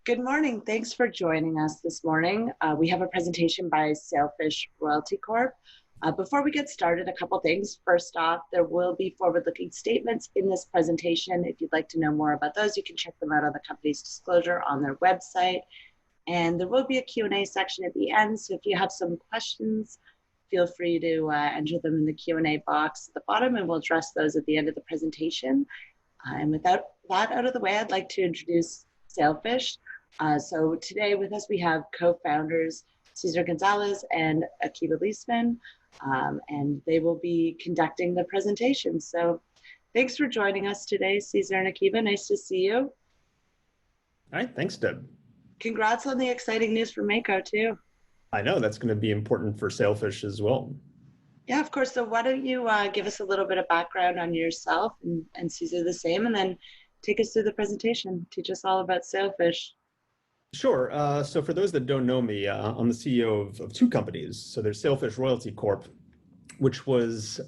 Good morning. Thanks for joining us this morning. We have a presentation by Sailfish Royalty Corp. Before we get started, a couple things. First off, there will be forward-looking statements in this presentation. If you'd like to know more about those, you can check them out on the company's disclosure on their website. And there will be a Q&A section at the end. So if you have some questions, feel free to enter them in the Q&A box at the bottom, and we'll address those at the end of the presentation. And without that out of the way, I'd like to introduce Sailfish. So today with us, we have co-founders Cesar Gonzalez and Akiva Leisman, and they will be conducting the presentation. So thanks for joining us today, Cesar and Akiva. Nice to see you. All right, thanks, Deb. Congrats on the exciting news for Mako too. I know that's going to be important for Sailfish as well. Yeah, of course. So why don't you give us a little bit of background on yourself and Cesar the same, and then take us through the presentation. Teach us all about Sailfish. Sure. So for those that don't know me, I'm the CEO of two companies. So there's Sailfish Royalty Corp, which was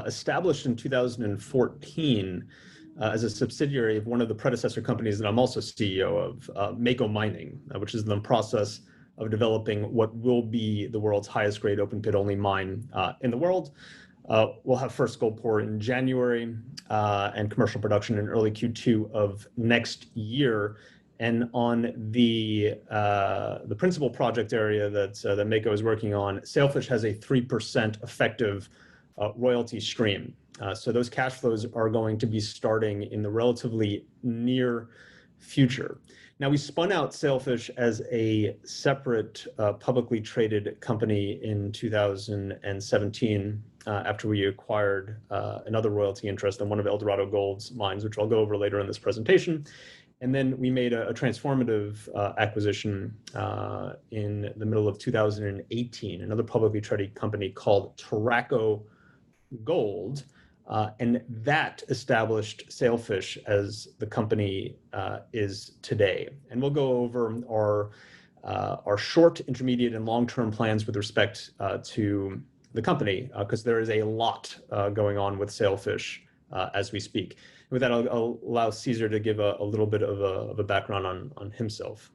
established in 2014 as a subsidiary of one of the predecessor companies that I'm also CEO of, Mako Mining, which is in the process of developing what will be the world's highest grade open pit only mine in the world. We'll have first gold pour in January and commercial production in early Q2 of next year. And on the principal project area that Mako is working on, Sailfish has a 3% effective royalty stream. So those cash flows are going to be starting in the relatively near future. Now, we spun out Sailfish as a separate publicly traded company in 2017 after we acquired another royalty interest in one of Eldorado Gold's mines, which I'll go over later in this presentation. And then we made a transformative acquisition in the middle of 2018, another publicly traded company called Durango Gold. And that established Sailfish as the company is today. And we'll go over our short, intermediate, and long-term plans with respect to the company, because there is a lot going on with Sailfish as we speak. With that, I'll allow Cesar to give a little bit of a background on himself.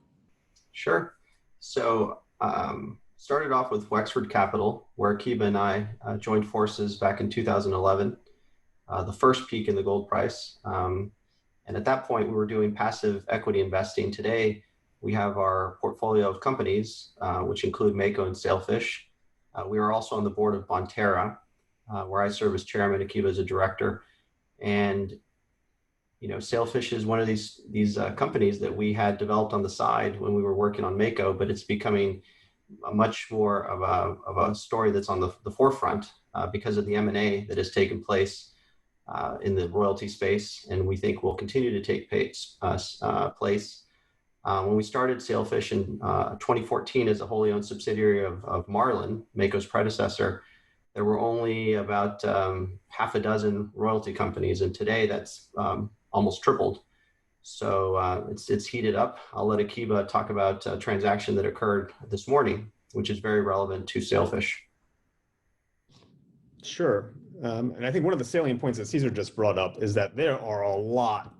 Sure. So started off with Wexford Capital, where Akiva and I joined forces back in 2011, the first peak in the gold price. And at that point, we were doing passive equity investing. Today, we have our portfolio of companies, which include Mako and Sailfish. We are also on the board of Bonterra, where I serve as chairman, Akiva as a director. And Sailfish is one of these companies that we had developed on the side when we were working on Mako, but it's becoming much more of a story that's on the forefront because of the M&A that has taken place in the royalty space, and we think will continue to take place. When we started Sailfish in 2014 as a wholly owned subsidiary of Marlin, Mako's predecessor, there were only about half a dozen royalty companies, and today that's almost tripled. So it's heated up. I'll let Akiva talk about a transaction that occurred this morning, which is very relevant to Sailfish. Sure. And I think one of the salient points that Cesar just brought up is that there are a lot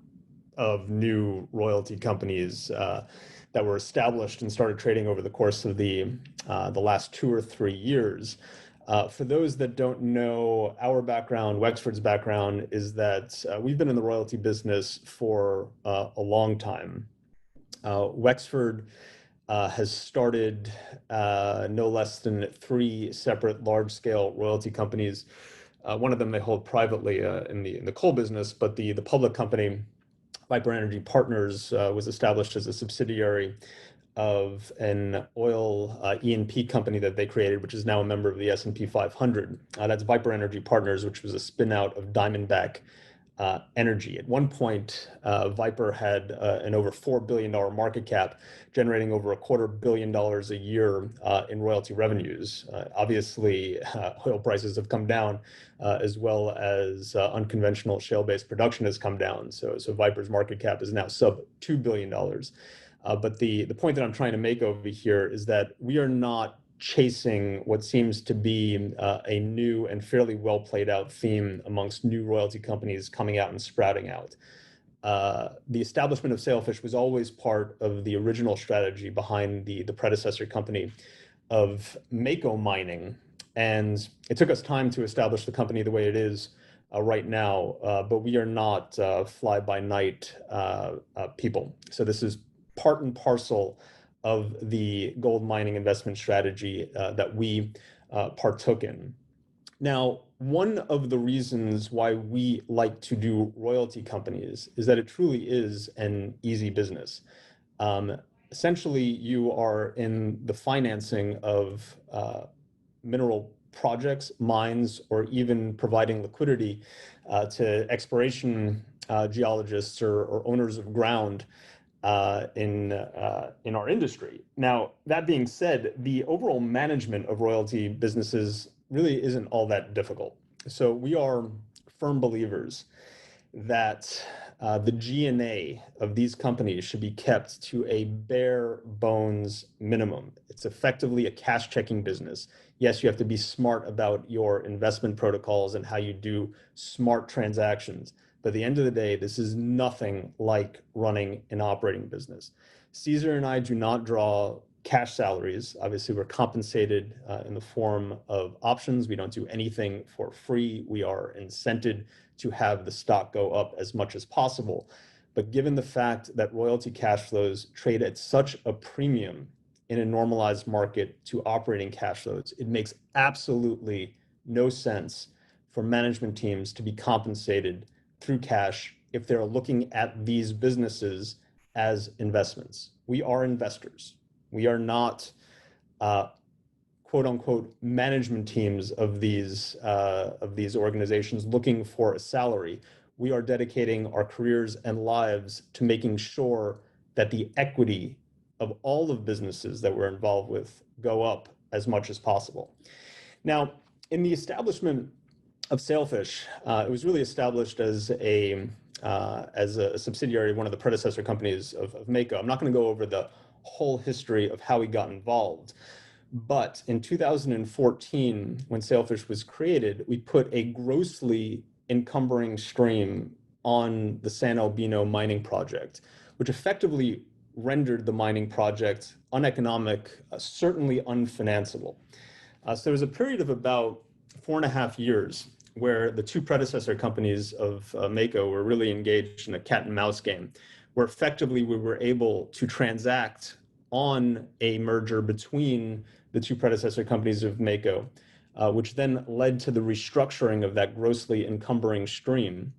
of new royalty companies that were established and started trading over the course of the last 2 or 3 years. For those that don't know our background, Wexford's background is that we've been in the royalty business for a long time. Wexford has started no less than 3 separate large-scale royalty companies. One of them they hold privately in the coal business, but the public company, Viper Energy Partners, was established as a subsidiary of an oil E&P company that they created, which is now a member of the S&P 500. That's Viper Energy Partners, which was a spin-out of Diamondback Energy. At one point, Viper had an over $4 billion market cap, generating over $250 million a year in royalty revenues. Obviously, oil prices have come down, as well as unconventional shale-based production has come down. So Viper's market cap is now sub $2 billion. But the point that I'm trying to make over here is that we are not chasing what seems to be a new and fairly well played out theme amongst new royalty companies coming out and sprouting out. the establishment of Sailfish was always part of the original strategy behind the predecessor company of Mako mining. And it took us time to establish the company the way it is right now, but we are not fly-by-night people. So this is part and parcel of the gold mining investment strategy that we partook in. Now, one of the reasons why we like to do royalty companies is that it truly is an easy business. Essentially, you are in the financing of mineral projects, mines, or even providing liquidity to exploration geologists or owners of ground in our industry. Now, that being said, the overall management of royalty businesses really isn't all that difficult. So we are firm believers that the G&A of these companies should be kept to a bare bones minimum. It's effectively a cash checking business. Yes, you have to be smart about your investment protocols and how you do smart transactions. But at the end of the day, this is nothing like running an operating business. Caesar and I do not draw cash salaries. Obviously, we're compensated in the form of options. We don't do anything for free. We are incented to have the stock go up as much as possible. But given the fact that royalty cash flows trade at such a premium in a normalized market to operating cash flows, it makes absolutely no sense for management teams to be compensated through cash if they're looking at these businesses as investments. We are investors. We are not quote unquote management teams of these organizations looking for a salary. We are dedicating our careers and lives to making sure that the equity of all of businesses that we're involved with go up as much as possible. Now, in the establishment of Sailfish, it was really established as a subsidiary of one of the predecessor companies of Mako. I'm not going to go over the whole history of how we got involved, but in 2014, when Sailfish was created, we put a grossly encumbering stream on the San Albino mining project, which effectively rendered the mining project uneconomic, certainly unfinanceable. So there was a period of about 4.5 years where the two predecessor companies of Mako were really engaged in a cat and mouse game, where effectively we were able to transact on a merger between the two predecessor companies of Mako, which then led to the restructuring of that grossly encumbering stream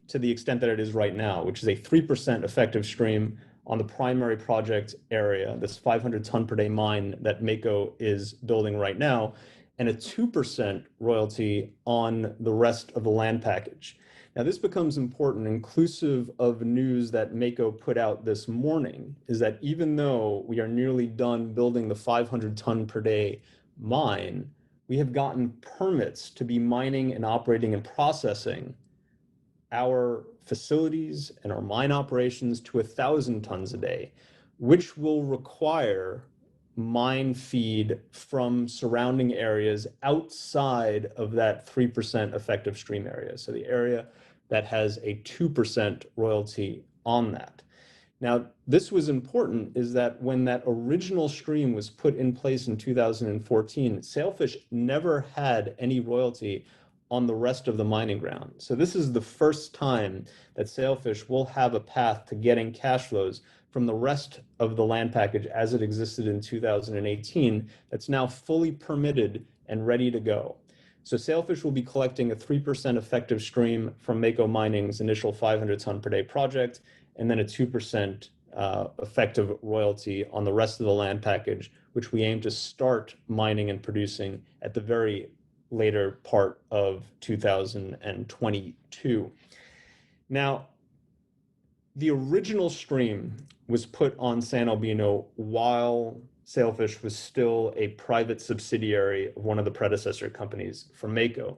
to the extent that it is right now, which is a 3% effective stream on the primary project area, this 500 ton per day mine that Mako is building right now, and a 2% royalty on the rest of the land package. Now, this becomes important, inclusive of news that Mako put out this morning, is that even though we are nearly done building the 500 ton per day mine, we have gotten permits to be mining and operating and processing our facilities and our mine operations to 1,000 tons a day, which will require mine feed from surrounding areas outside of that 3% effective stream area. So the area that has a 2% royalty on that. Now, this was important is that when that original stream was put in place in 2014, Sailfish never had any royalty on the rest of the mining ground. So this is the first time that Sailfish will have a path to getting cash flows from the rest of the land package as it existed in 2018 that's now fully permitted and ready to go. So Sailfish will be collecting a 3% effective stream from Mako Mining's initial 500 ton per day project, and then a 2% effective royalty on the rest of the land package, which we aim to start mining and producing at the very later part of 2022. Now, the original stream was put on San Albino while Sailfish was still a private subsidiary of one of the predecessor companies from Mako.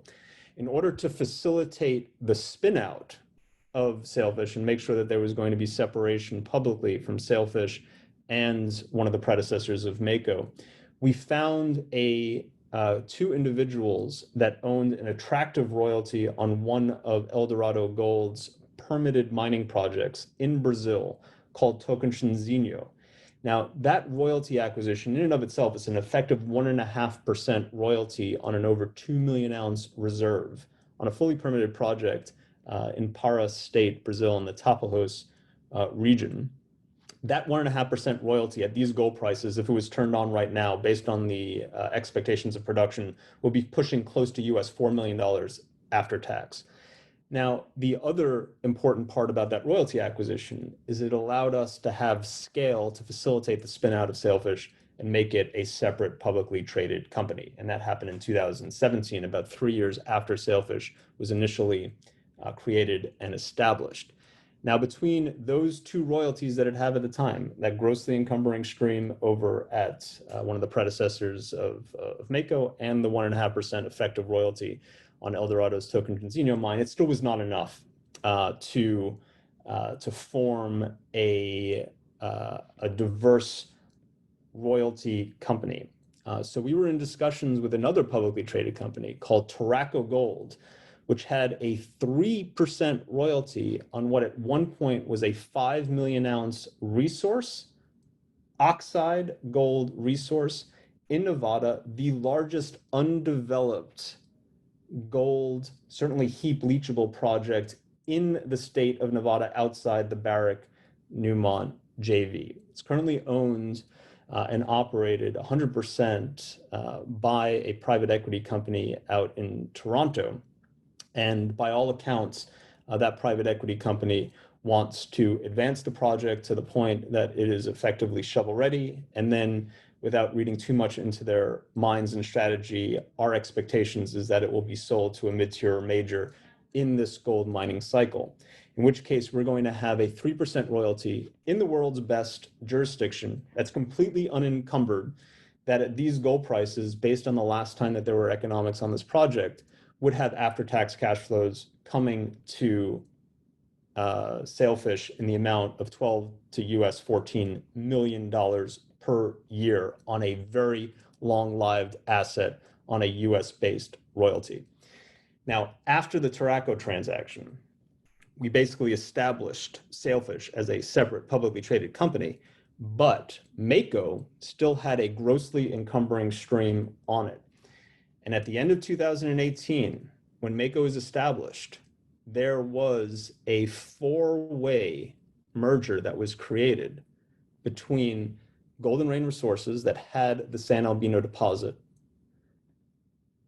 In order to facilitate the spin out of Sailfish and make sure that there was going to be separation publicly from Sailfish and one of the predecessors of Mako, we found two individuals that owned an attractive royalty on one of Eldorado Gold's permitted mining projects in Brazil called Tocaninzhino. Now, that royalty acquisition in and of itself is an effective 1.5% royalty on an over 2 million ounce reserve on a fully permitted project in Pará State, Brazil, in the Tapajós region. That 1.5% royalty at these gold prices, if it was turned on right now, based on the expectations of production, will be pushing close to US $4 million after tax. Now, the other important part about that royalty acquisition is it allowed us to have scale to facilitate the spin out of Sailfish and make it a separate publicly traded company. And that happened in 2017, about 3 years after Sailfish was initially created and established. Now, between those two royalties that it had at the time, that grossly encumbering stream over at one of the predecessors of Mako and the 1.5% effective royalty on Eldorado's Tocaninzhino mine, it still was not enough to form a diverse royalty company. So we were in discussions with another publicly traded company called Tocaninzhino Gold, which had a 3% royalty on what at one point was a 5 million ounce resource, oxide gold resource in Nevada, the largest undeveloped gold, certainly heap leachable project in the state of Nevada outside the Barrick Newmont JV. It's currently owned and operated 100% by a private equity company out in Toronto. And by all accounts, that private equity company wants to advance the project to the point that it is effectively shovel ready. And then, without reading too much into their minds and strategy, our expectations is that it will be sold to a mid-tier major in this gold mining cycle, in which case we're going to have a 3% royalty in the world's best jurisdiction that's completely unencumbered, that at these gold prices, based on the last time that there were economics on this project, would have after-tax cash flows coming to Sailfish in the amount of 12 to US $14 million per year on a very long-lived asset on a US-based royalty. Now, after the Tocaninzhino transaction, we basically established Sailfish as a separate publicly traded company, but Mako still had a grossly encumbering stream on it. And at the end of 2018, when Mako was established, there was a four-way merger that was created between Golden Rain Resources that had the San Albino deposit,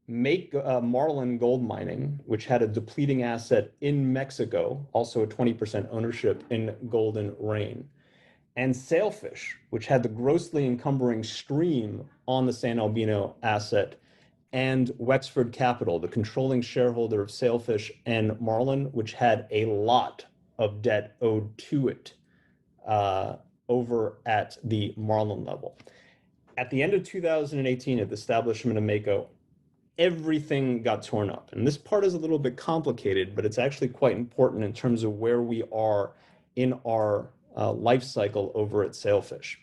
Marlin Gold Mining, which had a depleting asset in Mexico, also a 20% ownership in Golden Rain, and Sailfish, which had the grossly encumbering stream on the San Albino asset, and Wexford Capital, the controlling shareholder of Sailfish and Marlin, which had a lot of debt owed to it over at the Marlin level. At the end of 2018, at the establishment of Mako, everything got torn up. And this part is a little bit complicated, but it's actually quite important in terms of where we are in our life cycle over at Sailfish.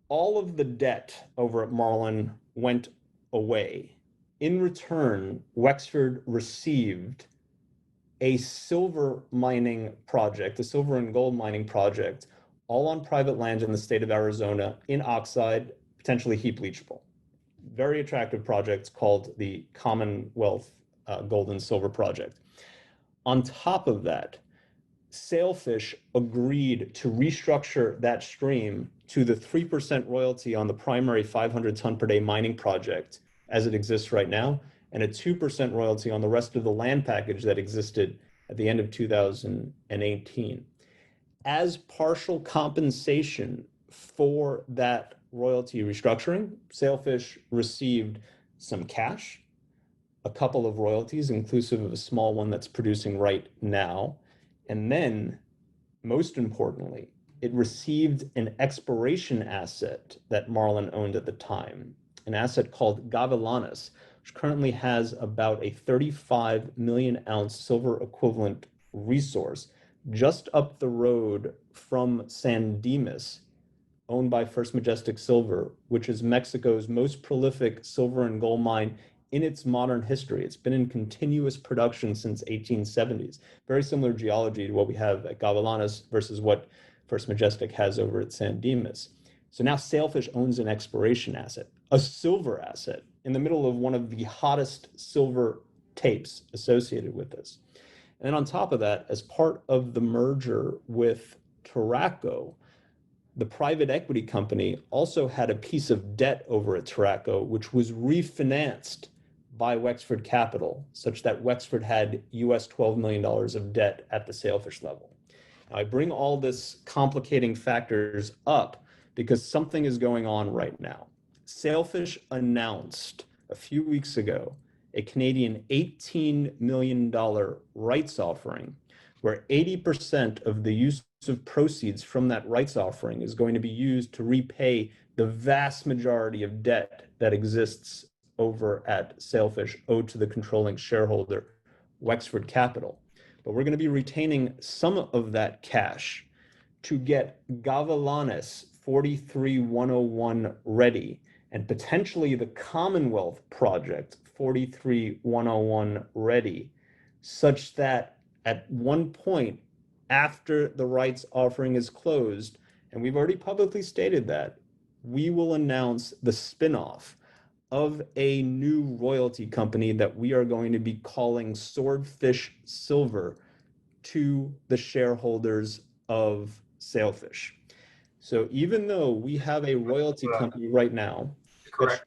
All of the debt over at Marlin went away. In return, Wexford received a silver mining project, a silver and gold mining project, all on private land in the state of Arizona, in oxide, potentially heap leachable. Very attractive project called the Commonwealth Gold and Silver Project. On top of that, Sailfish agreed to restructure that stream to the 3% royalty on the primary 500 ton per day mining project as it exists right now, and a 2% royalty on the rest of the land package that existed at the end of 2018. As partial compensation for that royalty restructuring, Sailfish received some cash, a couple of royalties, inclusive of a small one that's producing right now, and then, most importantly, it received an exploration asset that Marlin owned at the time, an asset called Gavilanes, which currently has about a 35 million ounce silver equivalent resource just up the road from San Dimas, owned by First Majestic Silver, which is Mexico's most prolific silver and gold mine in its modern history. It's been in continuous production since 1870s. Very similar geology to what we have at Gavilanes versus what First Majestic has over at San Dimas. So now Sailfish owns an exploration asset, a silver asset, in the middle of one of the hottest silver tapes associated with this. And on top of that, as part of the merger with Durango, the private equity company also had a piece of debt over at Durango, which was refinanced by Wexford Capital, such that Wexford had US $12 million of debt at the Sailfish level. Now, I bring all this complicating factors up because something is going on right now. Sailfish announced a few weeks ago a Canadian $18 million rights offering, where 80% of the use of proceeds from that rights offering is going to be used to repay the vast majority of debt that exists over at Sailfish owed to the controlling shareholder, Wexford Capital. But we're going to be retaining some of that cash to get Gavilanes 43101 ready, and potentially the Commonwealth project 43101 ready, such that at one point after the rights offering is closed, and we've already publicly stated that, we will announce the spinoff of a new royalty company that we are going to be calling Swordfish Silver to the shareholders of Sailfish. So even though we have a royalty company right now, correct,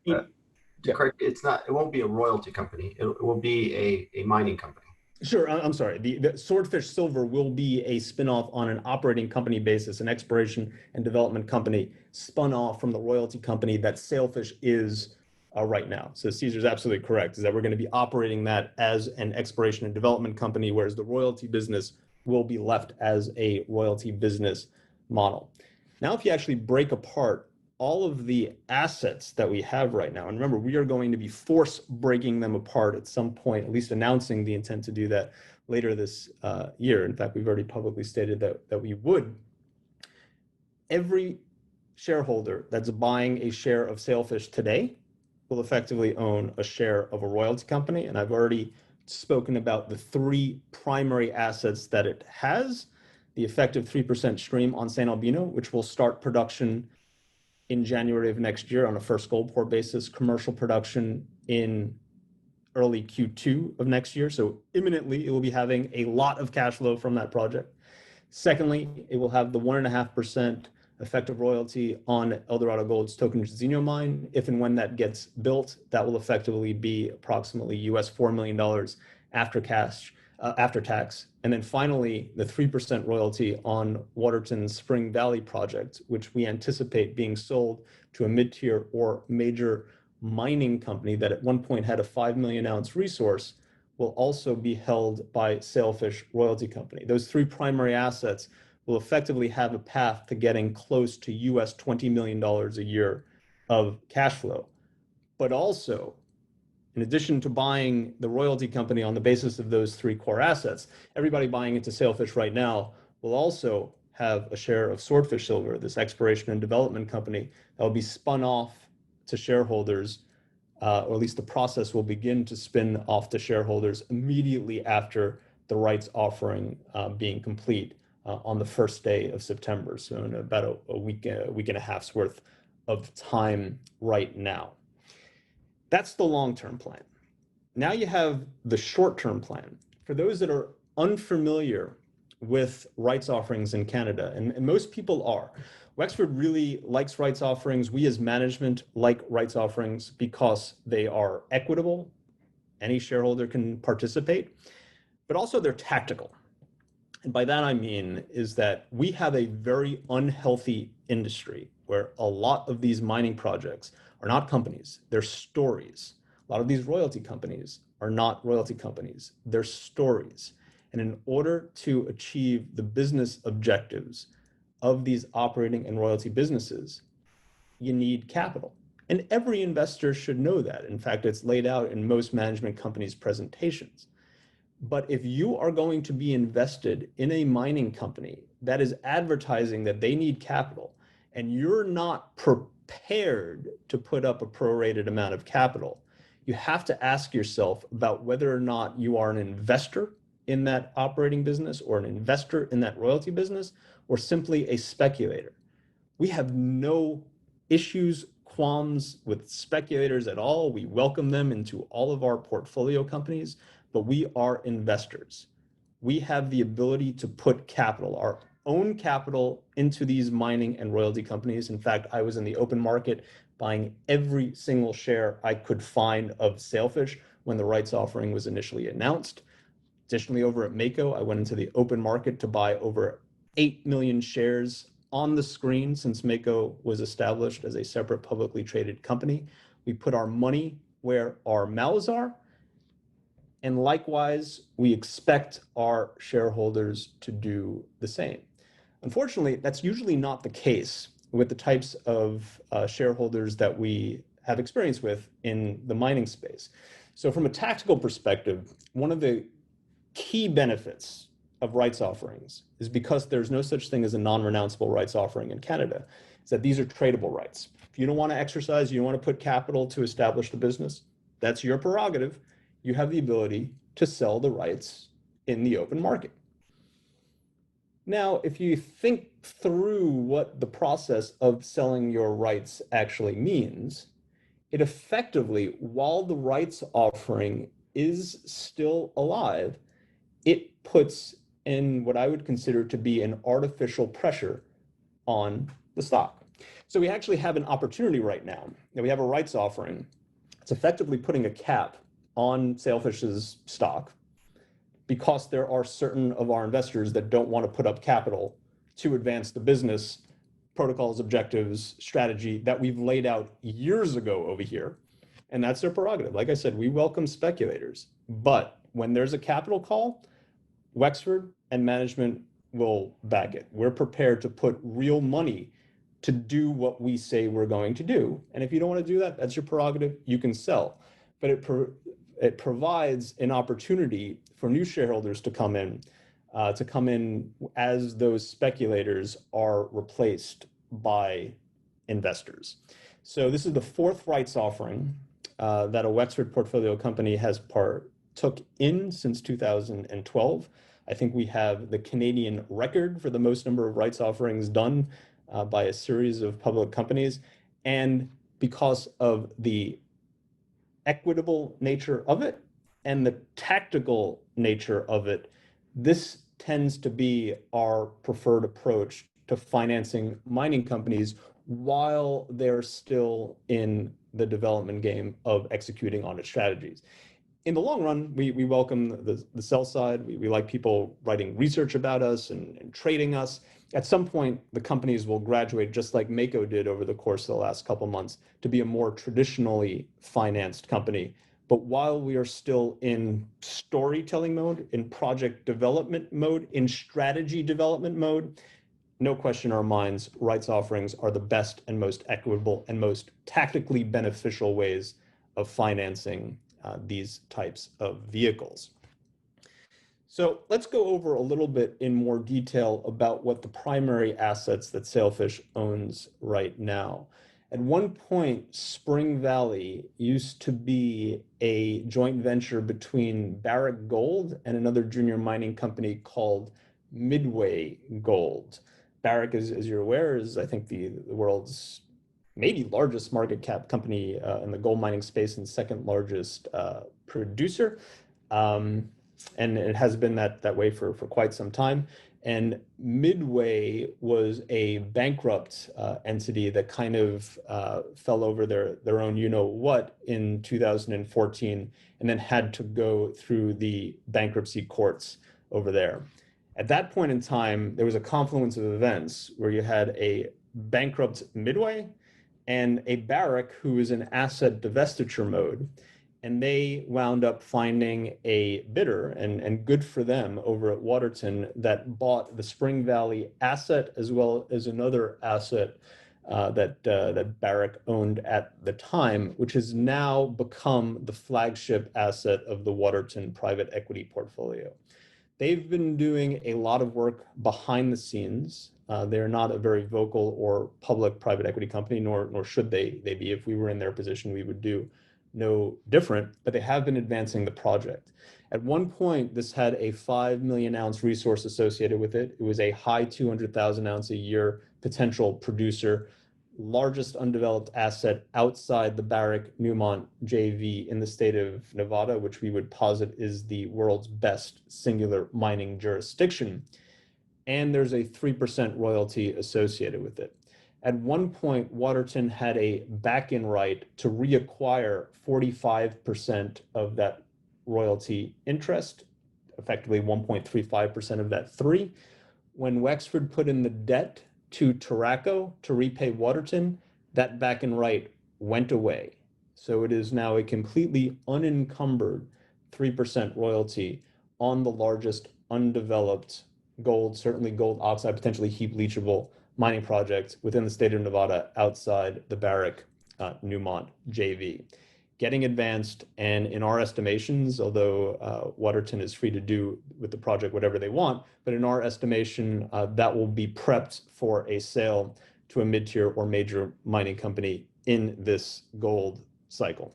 it's not. It won't be a royalty company. It will be a mining company. Sure, I'm sorry. The Swordfish Silver will be a spinoff on an operating company basis, an exploration and development company spun off from the royalty company that Sailfish is right now. So Caesar's absolutely correct, is that we're going to be operating that as an exploration and development company, whereas the royalty business will be left as a royalty business model. Now, if you actually break apart all of the assets that we have right now, and remember, we are going to be force breaking them apart at some point, at least announcing the intent to do that later this year. In fact, we've already publicly stated that we would. Every shareholder that's buying a share of Sailfish today will effectively own a share of a royalty company. And I've already spoken about the three primary assets that it has: the effective 3% stream on San Albino, which will start production in January of next year on a first gold pour basis, commercial production in early Q2 of next year. So imminently, it will be having a lot of cash flow from that project. Secondly, it will have the 1.5% effective royalty on Eldorado Gold's Tocaninzhino mine. If and when that gets built, that will effectively be approximately US $4 million after tax. And then finally, the 3% royalty on Waterton's Spring Valley project, which we anticipate being sold to a mid-tier or major mining company that at one point had a 5 million ounce resource, will also be held by Sailfish Royalty Company. Those three primary assets will effectively have a path to getting close to US $20 million a year of cash flow. But also, in addition to buying the royalty company on the basis of those three core assets, everybody buying into Sailfish right now will also have a share of Swordfish Silver, this exploration and development company that will be spun off to shareholders, or at least the process will begin to spin off to shareholders immediately after the rights offering being complete on the first day of September. So in about a week and a half's worth of time right now. That's the long-term plan. Now you have the short-term plan. For those that are unfamiliar with rights offerings in Canada, and most people are, Wexford really likes rights offerings. We as management like rights offerings because they are equitable. Any shareholder can participate, but also they're tactical. And by that I mean is that we have a very unhealthy industry where a lot of these mining projects are not companies, they're stories. A lot of these royalty companies are not royalty companies, they're stories. And in order to achieve the business objectives of these operating and royalty businesses, you need capital. And every investor should know that. In fact, it's laid out in most management companies' presentations. But if you are going to be invested in a mining company that is advertising that they need capital, and you're not prepared to put up a prorated amount of capital, you have to ask yourself about whether or not you are an investor in that operating business or an investor in that royalty business or simply a speculator. We have no issues, qualms with speculators at all. We welcome them into all of our portfolio companies, but we are investors. We have the ability to put capital, our own capital, into these mining and royalty companies. In fact, I was in the open market buying every single share I could find of Sailfish when the rights offering was initially announced. Additionally, over at Mako, I went into the open market to buy over 8 million shares on the screen since Mako was established as a separate publicly traded company. We put our money where our mouths are. And likewise, we expect our shareholders to do the same. Unfortunately, that's usually not the case with the types of shareholders that we have experience with in the mining space. So from a tactical perspective, one of the key benefits of rights offerings is because there's no such thing as a non-renounceable rights offering in Canada, is that these are tradable rights. If you don't want to exercise, you don't want to put capital to establish the business, that's your prerogative. You have the ability to sell the rights in the open market. Now, if you think through what the process of selling your rights actually means, it effectively, while the rights offering is still alive, it puts in what I would consider to be an artificial pressure on the stock. So we actually have an opportunity right now. We have a rights offering. It's effectively putting a cap on Sailfish's stock because there are certain of our investors that don't want to put up capital to advance the business protocols, objectives, strategy that we've laid out years ago over here. And that's their prerogative. Like I said, we welcome speculators, but when there's a capital call, Wexford and management will back it. We're prepared to put real money to do what we say we're going to do. And if you don't want to do that, that's your prerogative. You can sell. But it provides an opportunity for new shareholders to come in as those speculators are replaced by investors. So this is the fourth rights offering that a Wexford portfolio company has partook in since 2012. I think we have the Canadian record for the most number of rights offerings done by a series of public companies. And because of the equitable nature of it and the tactical nature of it, this tends to be our preferred approach to financing mining companies while they're still in the development game of executing on its strategies. In the long run, we welcome the sell side. We like people writing research about us and trading us. At some point, the companies will graduate, just like Mako did over the course of the last couple of months, to be a more traditionally financed company. But while we are still in storytelling mode, in project development mode, in strategy development mode, no question in our minds, rights offerings are the best and most equitable and most tactically beneficial ways of financing these types of vehicles. So let's go over a little bit in more detail about what the primary assets that Sailfish owns right now. At one point, Spring Valley used to be a joint venture between Barrick Gold and another junior mining company called Midway Gold. Barrick, as you're aware, is I think the world's maybe largest market cap company in the gold mining space and second largest producer. And it has been that way for quite some time. And Midway was a bankrupt entity that kind of fell over their own you-know-what in 2014 and then had to go through the bankruptcy courts over there. At that point in time, there was a confluence of events where you had a bankrupt Midway and a Barrick who was in asset divestiture mode. And they wound up finding a bidder, and good for them, over at Waterton that bought the Spring Valley asset as well as another asset that Barrick owned at the time, which has now become the flagship asset of the Waterton private equity portfolio. They've been doing a lot of work behind the scenes. They're not a very vocal or public private equity company, nor should they be. If we were in their position, we would do no different, but they have been advancing the project. At one point, this had a 5 million ounce resource associated with it. It was a high 200,000 ounce a year potential producer, largest undeveloped asset outside the Barrick Newmont JV in the state of Nevada, which we would posit is the world's best singular mining jurisdiction. And there's a 3% royalty associated with it. At one point, Waterton had a back-in right to reacquire 45% of that royalty interest, effectively 1.35% of that 3. When Wexford put in the debt to Turaco to repay Waterton, that back-in right went away. So it is now a completely unencumbered 3% royalty on the largest undeveloped gold, certainly gold oxide, potentially heap leachable mining project within the state of Nevada outside the Barrick Newmont JV. Getting advanced, and in our estimations, although Waterton is free to do with the project whatever they want, but in our estimation, that will be prepped for a sale to a mid-tier or major mining company in this gold cycle.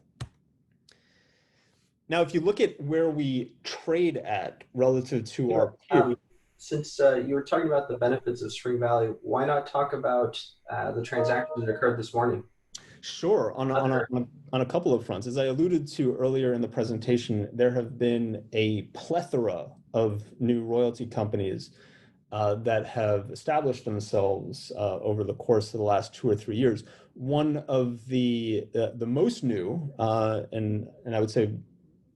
Now, if you look at where we trade at relative to our peers, since you were talking about the benefits of Spring Valley, why not talk about the transaction that occurred this morning? Sure, on a couple of fronts. As I alluded to earlier in the presentation, there have been a plethora of new royalty companies that have established themselves over the course of the last 2 or 3 years. One of the most new, and I would say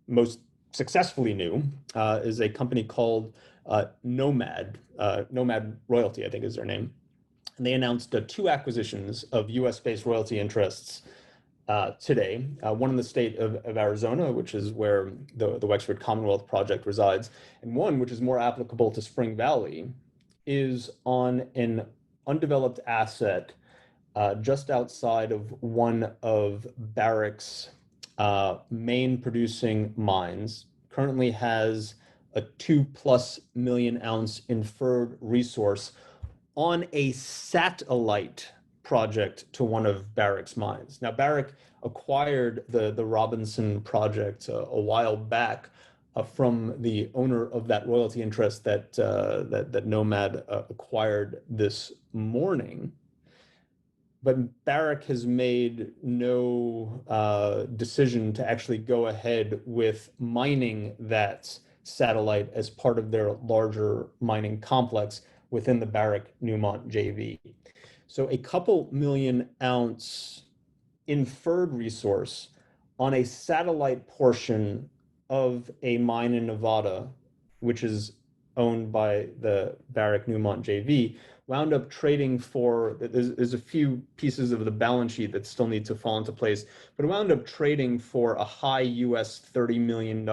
most successfully new, is a company called Nomad. Nomad Royalty, I think is their name. And they announced 2 acquisitions of US-based royalty interests today. One in the state of Arizona, which is where the Wexford Commonwealth project resides, and one, which is more applicable to Spring Valley, is on an undeveloped asset just outside of one of Barrick's main producing mines. Currently has a 2+ million ounce inferred resource on a satellite project to one of Barrick's mines. Now, Barrick acquired the Robinson project a while back from the owner of that royalty interest that Nomad acquired this morning. But Barrick has made no decision to actually go ahead with mining that satellite as part of their larger mining complex within the Barrick Newmont JV. So a couple million ounce inferred resource on a satellite portion of a mine in Nevada, which is owned by the Barrick Newmont JV, wound up trading for, there's a few pieces of the balance sheet that still need to fall into place, but it wound up trading for a high US $30 million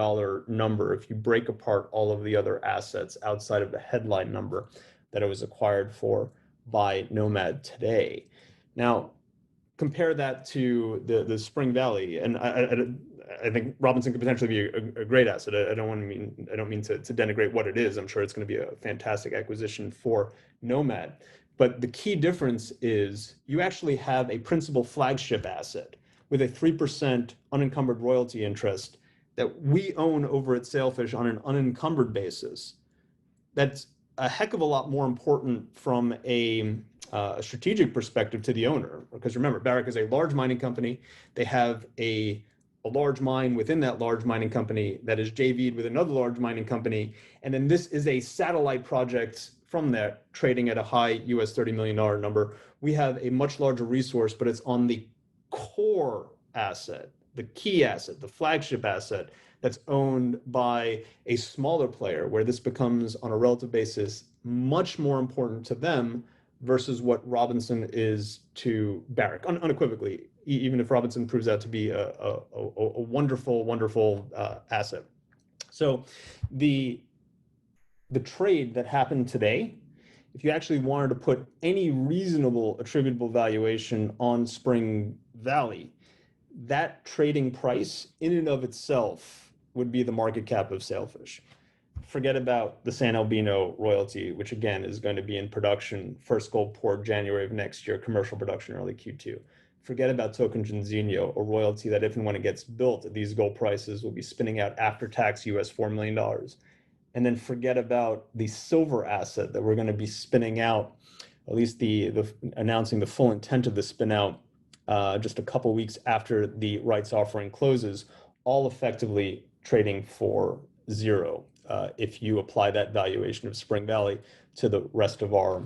number if you break apart all of the other assets outside of the headline number that it was acquired for by Nomad today. Now, compare that to the Spring Valley, and I think Robinson could potentially be a great asset. I don't mean to denigrate what it is. I'm sure it's going to be a fantastic acquisition for Nomad. But the key difference is you actually have a principal flagship asset with a 3% unencumbered royalty interest that we own over at Sailfish on an unencumbered basis. That's a heck of a lot more important from a strategic perspective to the owner. Because remember, Barrick is a large mining company. They have a large mine within that large mining company that is JV'd with another large mining company. And then this is a satellite project from that, trading at a high US $30 million number. We have a much larger resource, but it's on the core asset, the key asset, the flagship asset that's owned by a smaller player, where this becomes, on a relative basis, much more important to them versus what Robinson is to Barrick, unequivocally, even if Robinson proves out to be a wonderful, wonderful asset. So the trade that happened today, if you actually wanted to put any reasonable attributable valuation on Spring Valley, that trading price in and of itself would be the market cap of Sailfish. Forget about the San Albino royalty, which again is going to be in production, first gold poured January of next year, commercial production early Q2. forget about Tocaninzhino, a royalty that if and when it gets built at these gold prices will be spinning out after-tax US $4 million. And then forget about the silver asset that we're going to be spinning out, at least the announcing the full intent of the spin out just a couple weeks after the rights offering closes, all effectively trading for zero if you apply that valuation of Spring Valley to the rest of our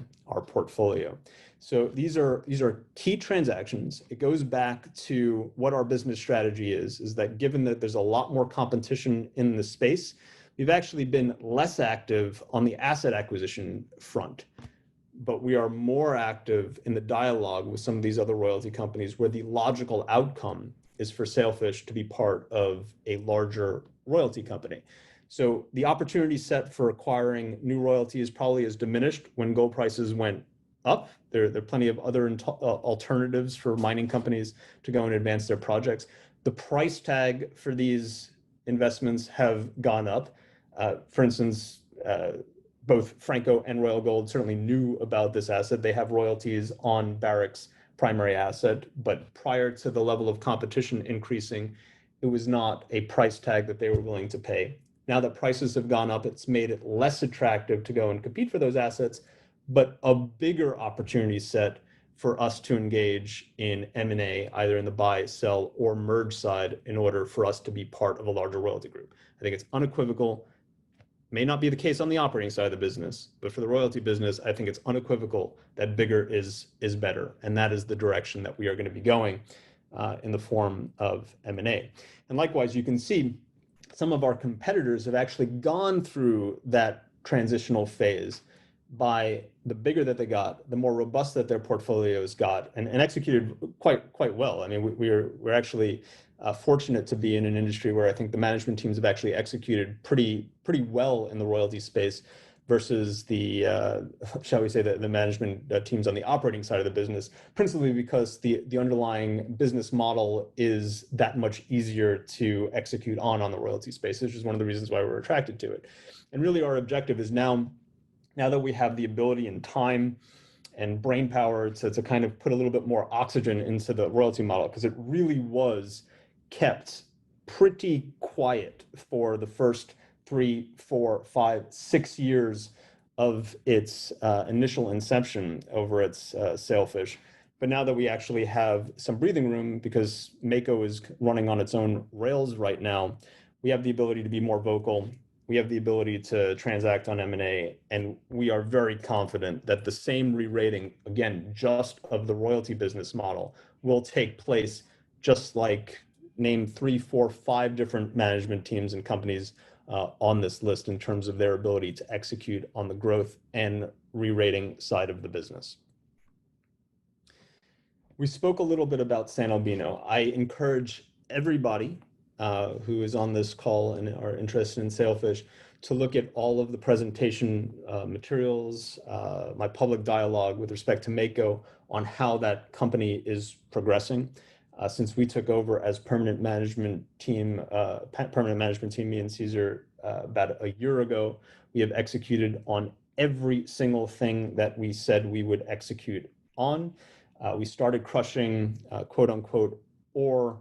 portfolio. So these are key transactions. It goes back to what our business strategy is that given that there's a lot more competition in the space, we've actually been less active on the asset acquisition front, but we are more active in the dialogue with some of these other royalty companies where the logical outcome is for Sailfish to be part of a larger royalty company. So the opportunity set for acquiring new royalties probably has diminished when gold prices went up. There are plenty of other alternatives for mining companies to go and advance their projects. The price tag for these investments have gone up. For instance, both Franco and Royal Gold certainly knew about this asset. They have royalties on Barrick's primary asset, but prior to the level of competition increasing, it was not a price tag that they were willing to pay. Now that prices have gone up, it's made it less attractive to go and compete for those assets, but a bigger opportunity set for us to engage in M&A, either in the buy, sell, or merge side in order for us to be part of a larger royalty group. I think it's unequivocal. May not be the case on the operating side of the business, but for the royalty business, I think it's unequivocal that bigger is better. And that is the direction that we are going to be going in the form of M&A. And likewise, you can see some of our competitors have actually gone through that transitional phase by the bigger that they got, the more robust that their portfolios got, and executed quite well. I mean, we're actually fortunate to be in an industry where I think the management teams have actually executed pretty well in the royalty space versus the, shall we say, the management teams on the operating side of the business, principally because the underlying business model is that much easier to execute on the royalty space, which is one of the reasons why we're attracted to it. And really our objective is now that we have the ability and time and brain power to kind of put a little bit more oxygen into the royalty model, because it really was kept pretty quiet for the first 3, 4, 5, 6 years of its initial inception over at Sailfish. But now that we actually have some breathing room, because Mako is running on its own rails right now, we have the ability to be more vocal. We have the ability to transact on M&A, and we are very confident that the same re-rating, again, just of the royalty business model, will take place, just like name 3, 4, 5 different management teams and companies on this list in terms of their ability to execute on the growth and re-rating side of the business. We spoke a little bit about San Albino. I encourage everybody who is on this call and are interested in Sailfish to look at all of the presentation materials, my public dialogue with respect to Mako on how that company is progressing. Since we took over as permanent management team, me and Caesar, about a year ago, we have executed on every single thing that we said we would execute on. We started crushing quote unquote ore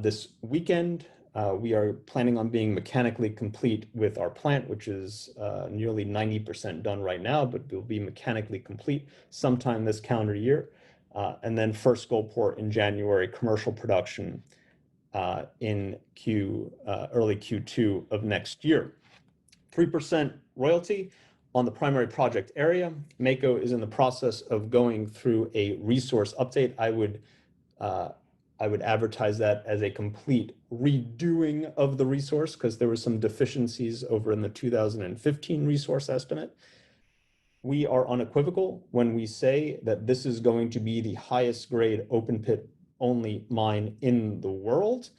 this weekend. We are planning on being mechanically complete with our plant, which is nearly 90% done right now, but we'll be mechanically complete sometime this calendar year. And then first gold pour in January, commercial production in early Q2 of next year. 3% royalty on the primary project area. Mako is in the process of going through a resource update. I would advertise that as a complete redoing of the resource, because there were some deficiencies over in the 2015 resource estimate. We are unequivocal when we say that this is going to be the highest grade open pit only mine in the world,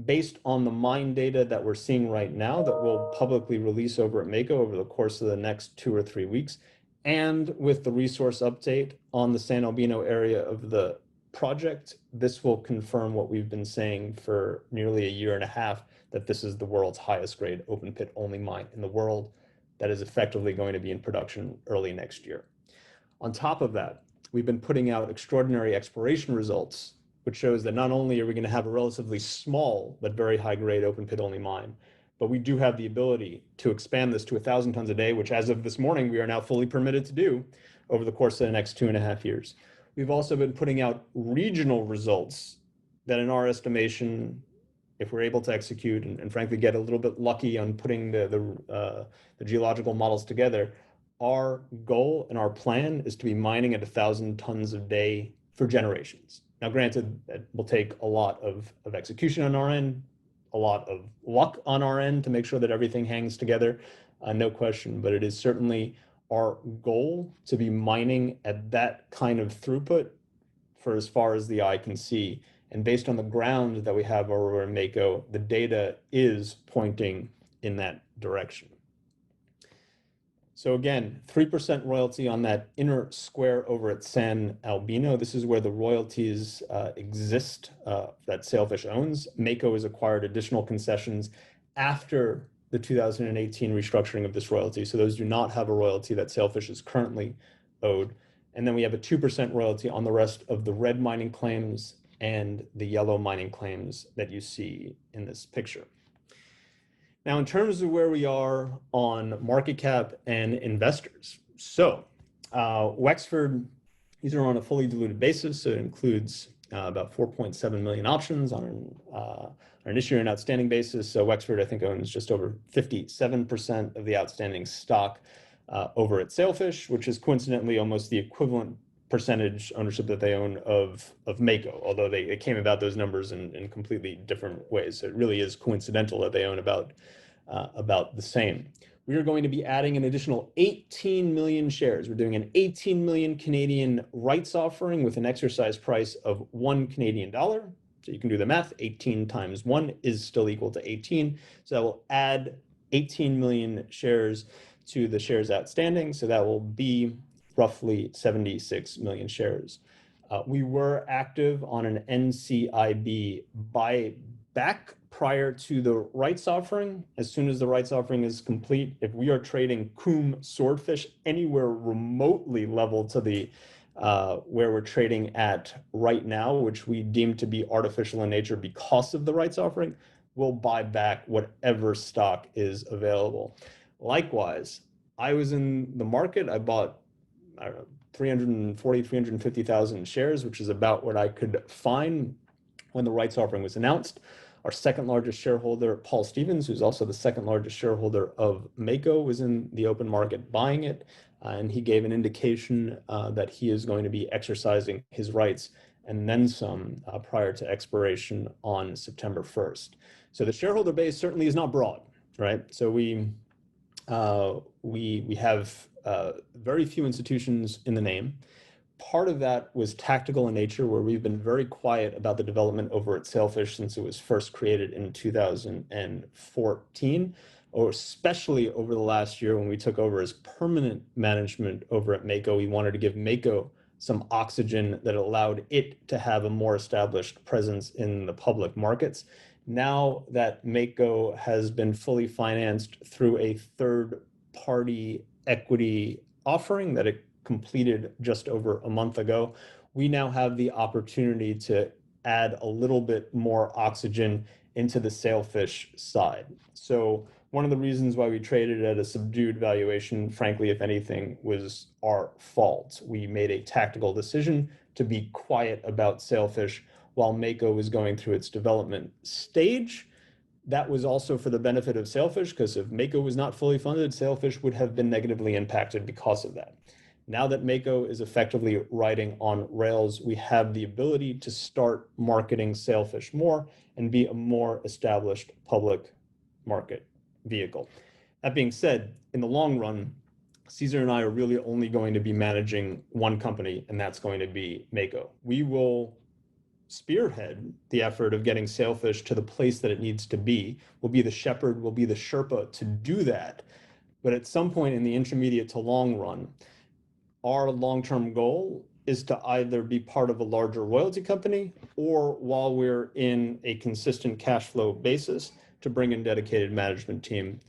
based on the mine data that we're seeing right now that we'll publicly release over at Mako over the course of the next 2 or 3 weeks, and with the resource update on the San Albino area of the project. This will confirm what we've been saying for nearly a year and a half, that this is the world's highest grade open pit only mine in the world that is effectively going to be in production early next year. On top of that, we've been putting out extraordinary exploration results which shows that not only are we going to have a relatively small but very high grade open pit only mine, but we do have the ability to expand this to 1,000 tons a day, which as of this morning, we are now fully permitted to do over the course of the next 2.5 years. We've also been putting out regional results that in our estimation, if we're able to execute and frankly get a little bit lucky on putting the geological models together, our goal and our plan is to be mining at 1,000 tons a day for generations. Now, granted, that will take a lot of execution on our end, a lot of luck on our end to make sure that everything hangs together, no question, but it is certainly our goal to be mining at that kind of throughput for as far as the eye can see. And based on the ground that we have over in Mako, the data is pointing in that direction. So again, 3% royalty on that inner square over at San Albino. This is where the royalties exist that Sailfish owns. Mako has acquired additional concessions after the 2018 restructuring of this royalty. So those do not have a royalty that Sailfish is currently owed. And then we have a 2% royalty on the rest of the red mining claims and the yellow mining claims that you see in this picture. Now, in terms of where we are on market cap and investors. So Wexford, these are on a fully diluted basis. So it includes about 4.7 million options on an issue and outstanding basis. So Wexford, I think, owns just over 57% of the outstanding stock over at Sailfish, which is coincidentally almost the equivalent percentage ownership that they own of Mako, although they came about those numbers in completely different ways. So it really is coincidental that they own about the same. We are going to be adding an additional 18 million shares. We're doing an 18 million Canadian rights offering with an exercise price of $1 Canadian. So you can do the math. 18 times 1 is still equal to 18. So that will add 18 million shares to the shares outstanding. So that will be roughly 76 million shares. We were active on an NCIB buyback prior to the rights offering. As soon as the rights offering is complete, if we are trading Coom Swordfish anywhere remotely level to the where we're trading at right now, which we deem to be artificial in nature because of the rights offering, we'll buy back whatever stock is available. Likewise, I was in the market. I bought 350,000 shares, which is about what I could find when the rights offering was announced. Our second largest shareholder, Paul Stevens, who's also the second largest shareholder of Mako, was in the open market buying it. And he gave an indication that he is going to be exercising his rights and then some prior to expiration on September 1st. So the shareholder base certainly is not broad, right? So we have very few institutions in the name. Part of that was tactical in nature, where we've been very quiet about the development over at Sailfish since it was first created in 2014, or especially over the last year when we took over as permanent management over at Mako. We wanted to give Mako some oxygen that allowed it to have a more established presence in the public markets. Now that Mako has been fully financed through a third-party equity offering that it completed just over a month ago, we now have the opportunity to add a little bit more oxygen into the Sailfish side. So one of the reasons why we traded at a subdued valuation, frankly, if anything, was our fault. We made a tactical decision to be quiet about Sailfish while Mako was going through its development stage. That was also for the benefit of Sailfish, because if Mako was not fully funded, Sailfish would have been negatively impacted because of that. Now that Mako is effectively riding on rails, we have the ability to start marketing Sailfish more and be a more established public market vehicle. That being said, in the long run, Caesar and I are really only going to be managing one company, and that's going to be Mako. We will spearhead the effort of getting Sailfish to the place that it needs to be. We'll be the shepherd, we'll be the Sherpa to do that. But at some point in the intermediate to long run, our long-term goal is to either be part of a larger royalty company, or while we're in a consistent cash flow basis, to bring in dedicated management team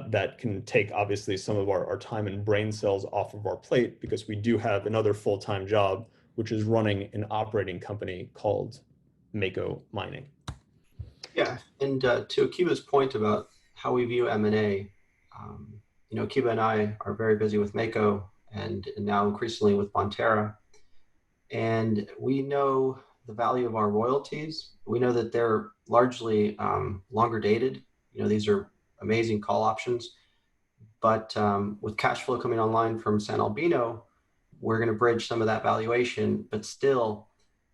that can take obviously some of our time and brain cells off of our plate, because we do have another full-time job, which is running an operating company called Mako mining. Yeah, and to Akiba's point about how we view M&A, Akiba and I are very busy with Mako and now increasingly with Bonterra. And we know the value of our royalties. We know that they're largely longer dated. These are amazing call options. But with cash flow coming online from San Albino, we're going to bridge some of that valuation. But still,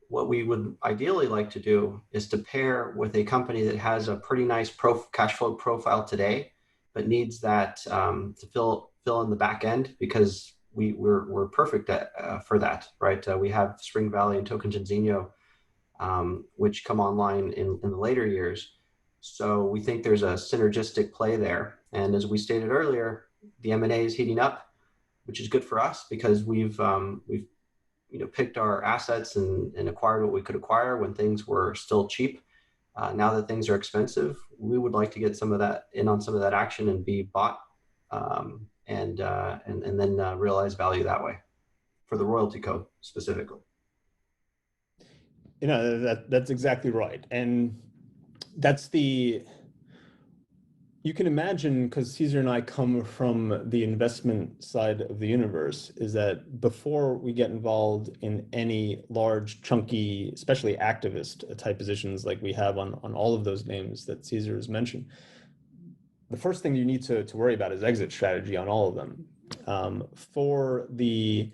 what we would ideally like to do is to pair with a company that has a pretty nice cash flow profile today, but needs that to fill in the back end, because we're perfect for that, right? We have Spring Valley and Tocaninzhino, which come online in the later years. So we think there's a synergistic play there. And as we stated earlier, the M&A is heating up, which is good for us because we've picked our assets and acquired what we could acquire when things were still cheap. Now that things are expensive, we would like to get some of that action and be bought, and then realize value that way for the royalty code specifically. That's exactly right. And you can imagine, because Caesar and I come from the investment side of the universe, is that before we get involved in any large, chunky, especially activist type positions like we have on all of those names that Caesar has mentioned, the first thing you need to worry about is exit strategy on all of them. For the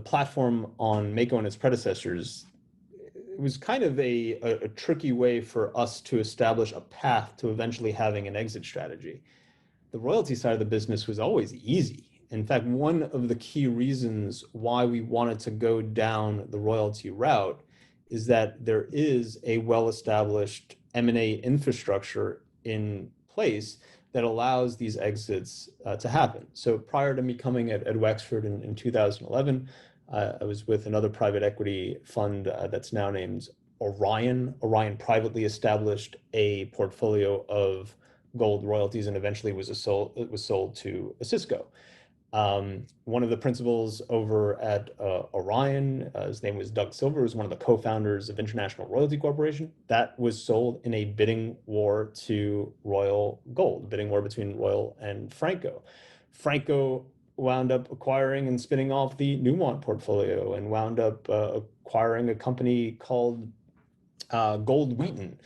platform on Mako and its predecessors, it was kind of a tricky way for us to establish a path to eventually having an exit strategy. The royalty side of the business was always easy. In fact, one of the key reasons why we wanted to go down the royalty route is that there is a well-established M&A infrastructure in place that allows these exits to happen. So prior to me coming at Wexford in 2011, I was with another private equity fund that's now named Orion. Orion privately established a portfolio of gold royalties and eventually it was sold to Cisco. One of the principals over at Orion, his name was Doug Silver, was one of the co-founders of International Royalty Corporation. That was sold in a bidding war to Royal Gold, bidding war between Royal and Franco. Franco wound up acquiring and spinning off the Newmont portfolio and wound up acquiring a company called Gold Wheaton.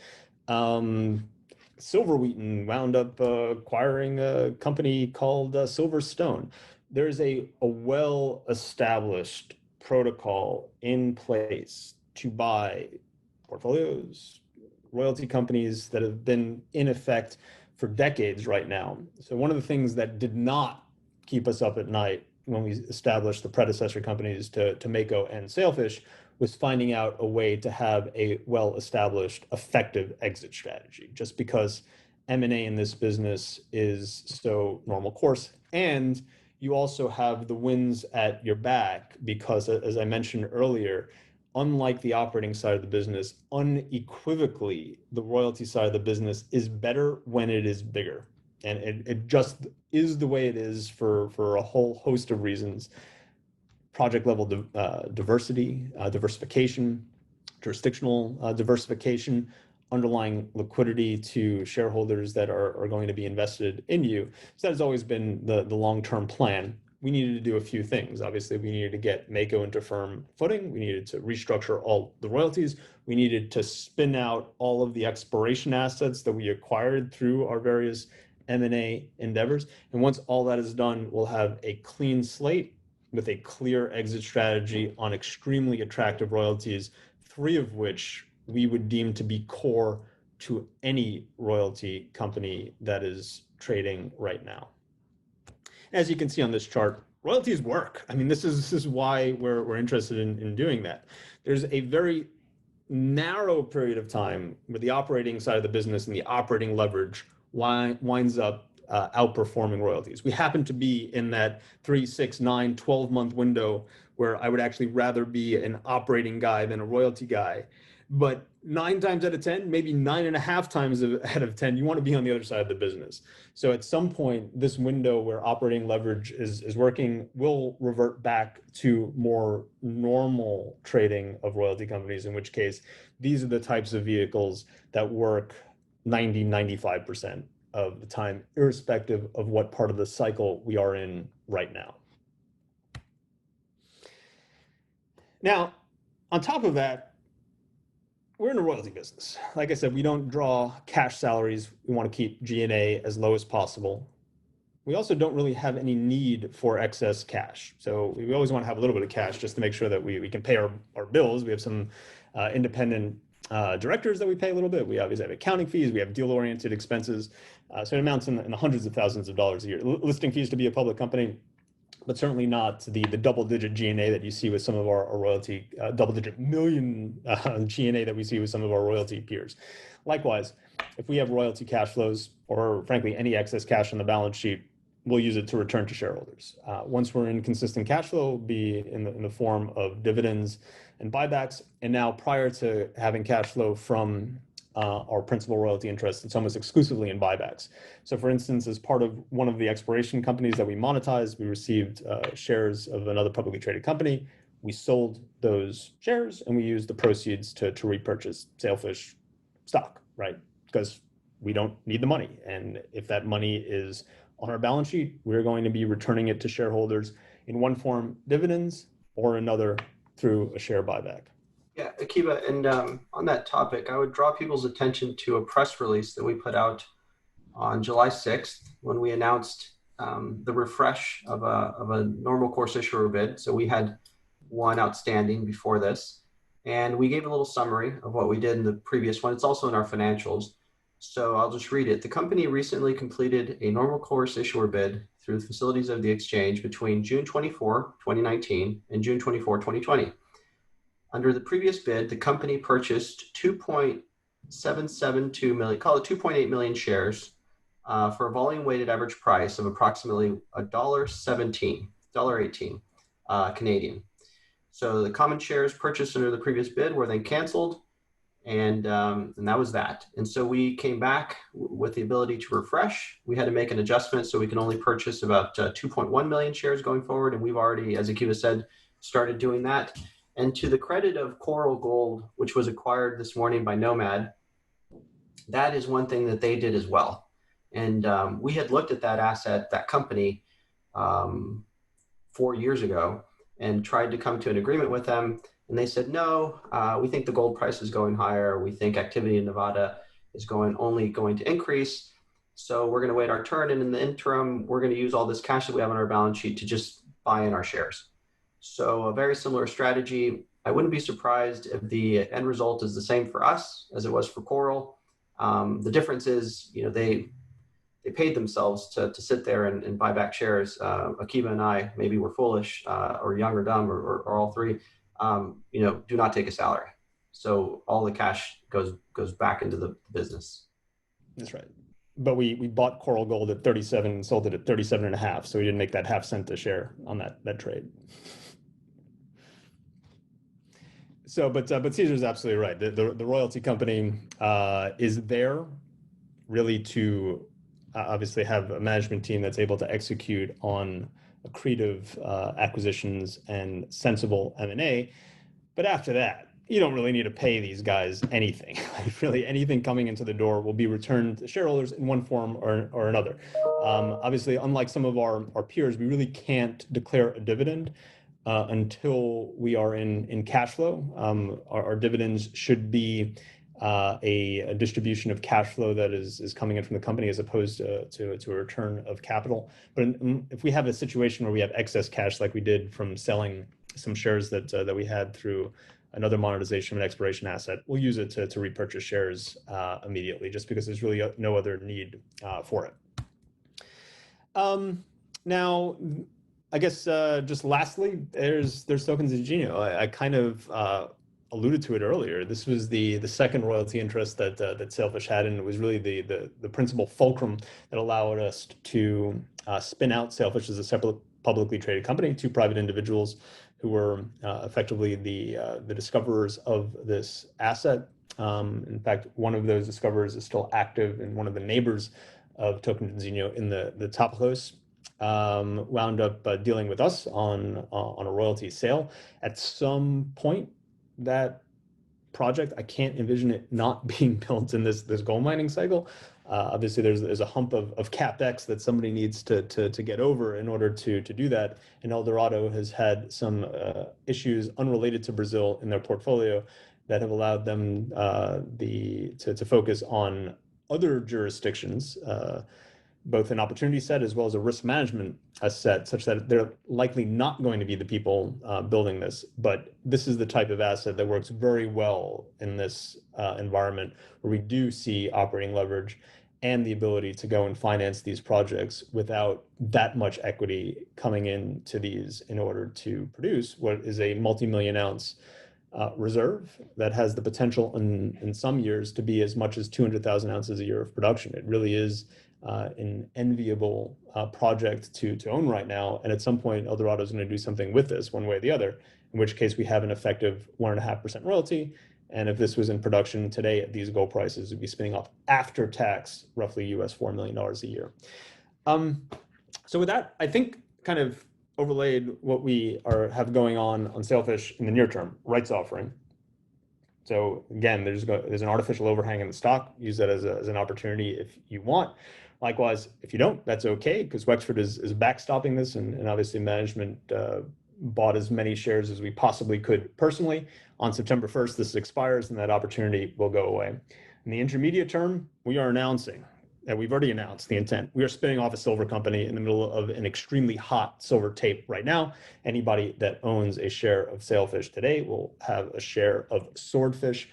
Silver Wheaton wound up acquiring a company called Silverstone. There's a well-established protocol in place to buy portfolios, royalty companies that have been in effect for decades right now. So one of the things that did not keep us up at night when we established the predecessor companies to Mako and Sailfish was finding out a way to have a well-established, effective exit strategy, just because M&A in this business is so normal course. And you also have the winds at your back because, as I mentioned earlier, unlike the operating side of the business, unequivocally, the royalty side of the business is better when it is bigger. And it just is the way it is for a whole host of reasons. Project level diversity, diversification, jurisdictional diversification, underlying liquidity to shareholders that are going to be invested in you. So that has always been the long-term plan. We needed to do a few things. Obviously, we needed to get Mako into firm footing. We needed to restructure all the royalties. We needed to spin out all of the exploration assets that we acquired through our various M&A endeavors. And once all that is done, we'll have a clean slate with a clear exit strategy on extremely attractive royalties, 3 of which we would deem to be core to any royalty company that is trading right now. As you can see on this chart, royalties work. I mean, this is why we're interested in doing that. There's a very narrow period of time where the operating side of the business and the operating leverage winds up outperforming royalties. We happen to be in that 3, 6, 9, 12-month window where I would actually rather be an operating guy than a royalty guy. But 9 times out of 10, maybe 9.5 times out of 10, you want to be on the other side of the business. So at some point, this window where operating leverage is working will revert back to more normal trading of royalty companies, in which case these are the types of vehicles that work 90-95% of the time, irrespective of what part of the cycle we are in right now. Now, on top of that, we're in a royalty business. Like I said, we don't draw cash salaries. We want to keep G&A as low as possible. We also don't really have any need for excess cash. So we always want to have a little bit of cash just to make sure that we can pay our bills. We have some independent directors that we pay a little bit. We obviously have accounting fees. We have deal-oriented expenses. So it amounts in the hundreds of thousands of dollars a year. Listing fees to be a public company, but certainly not the double-digit G&A that you see with some of our royalty, double-digit million G&A that we see with some of our royalty peers. Likewise, if we have royalty cash flows, or frankly, any excess cash on the balance sheet, we'll use it to return to shareholders. Once we're in consistent cash flow, it'll be in the form of dividends and buybacks. And now, prior to having cash flow from our principal royalty interest, it's almost exclusively in buybacks. So for instance, as part of one of the exploration companies that we monetized, we received shares of another publicly traded company. We sold those shares and we used the proceeds to repurchase Sailfish stock, right? Because we don't need the money. And if that money is on our balance sheet, we're going to be returning it to shareholders in one form, dividends, or another through a share buyback. Yeah, Akiba, and on that topic, I would draw people's attention to a press release that we put out on July 6th when we announced the refresh of a normal course issuer bid. So we had one outstanding before this, and we gave a little summary of what we did in the previous one. It's also in our financials. So I'll just read it. The company recently completed a normal course issuer bid through the facilities of the exchange between June 24, 2019 and June 24, 2020. Under the previous bid, the company purchased 2.772 million, call it 2.8 million shares for a volume weighted average price of approximately $1.18 Canadian. So the common shares purchased under the previous bid were then canceled, and that was that. And so we came back with the ability to refresh. We had to make an adjustment so we can only purchase about 2.1 million shares going forward, and we've already, as Akiba said, started doing that. And to the credit of Coral Gold, which was acquired this morning by Nomad, that is one thing that they did as well. And we had looked at that asset, that company, 4 years ago and tried to come to an agreement with them. And they said, no, we think the gold price is going higher. We think activity in Nevada is only going to increase. So we're going to wait our turn. And in the interim, we're going to use all this cash that we have on our balance sheet to just buy in our shares. So a very similar strategy. I wouldn't be surprised if the end result is the same for us as it was for Coral. The difference is, they paid themselves to sit there and buy back shares. Akiba and I, maybe we're foolish or young or dumb or all three, do not take a salary. So all the cash goes back into the business. That's right. But we bought Coral Gold at 37 and sold it at 37.5. So we didn't make that half cent a share on that trade. So, but Caesar's absolutely right. The royalty company is there really to obviously have a management team that's able to execute on accretive acquisitions and sensible M&A. But after that, you don't really need to pay these guys anything. Really, anything coming into the door will be returned to shareholders in one form or another. Obviously, unlike some of our peers, we really can't declare a dividend until we are in cash flow. Our dividends should be a distribution of cash flow that is coming in from the company as opposed to a return of capital. But if we have a situation where we have excess cash, like we did from selling some shares that we had through another monetization of an exploration asset, we'll use it to repurchase shares immediately, just because there's really no other need for it. Now, I guess just lastly, there's Tocaninzhino. I kind of alluded to it earlier. This was the second royalty interest that Sailfish had, and it was really the principal fulcrum that allowed us to spin out Sailfish as a separate publicly traded company. Two private individuals who were effectively the discoverers of this asset. In fact, one of those discoverers is still active, and one of the neighbors of Tocaninzhino in the Tapajos wound up dealing with us on a royalty sale. At some point, that project, I can't envision it not being built in this gold mining cycle. Obviously, there's a hump of capex that somebody needs to get over in order to do that. And Eldorado has had some issues unrelated to Brazil in their portfolio that have allowed them to focus on other jurisdictions, both an opportunity set as well as a risk management set, such that they're likely not going to be the people building this. But this is the type of asset that works very well in this environment where we do see operating leverage and the ability to go and finance these projects without that much equity coming into these in order to produce what is a multi-million ounce reserve that has the potential in some years to be as much as 200,000 ounces a year of production. It really is an enviable project to own right now. And at some point, Eldorado is going to do something with this one way or the other, in which case we have an effective 1.5% royalty. And if this was in production today at these gold prices, we'd be spinning off after tax roughly $4 million a year. So with that, I think kind of overlaid what we have going on Sailfish in the near term, rights offering. So again, there's an artificial overhang in the stock. Use that as an opportunity if you want. Likewise, if you don't, that's okay, because Wexford is backstopping this, and obviously management bought as many shares as we possibly could personally. On September 1st, this expires, and that opportunity will go away. In the intermediate term, we are announcing, and we've already announced the intent. We are spinning off a silver company in the middle of an extremely hot silver tape right now. Anybody that owns a share of Sailfish today will have a share of Swordfish.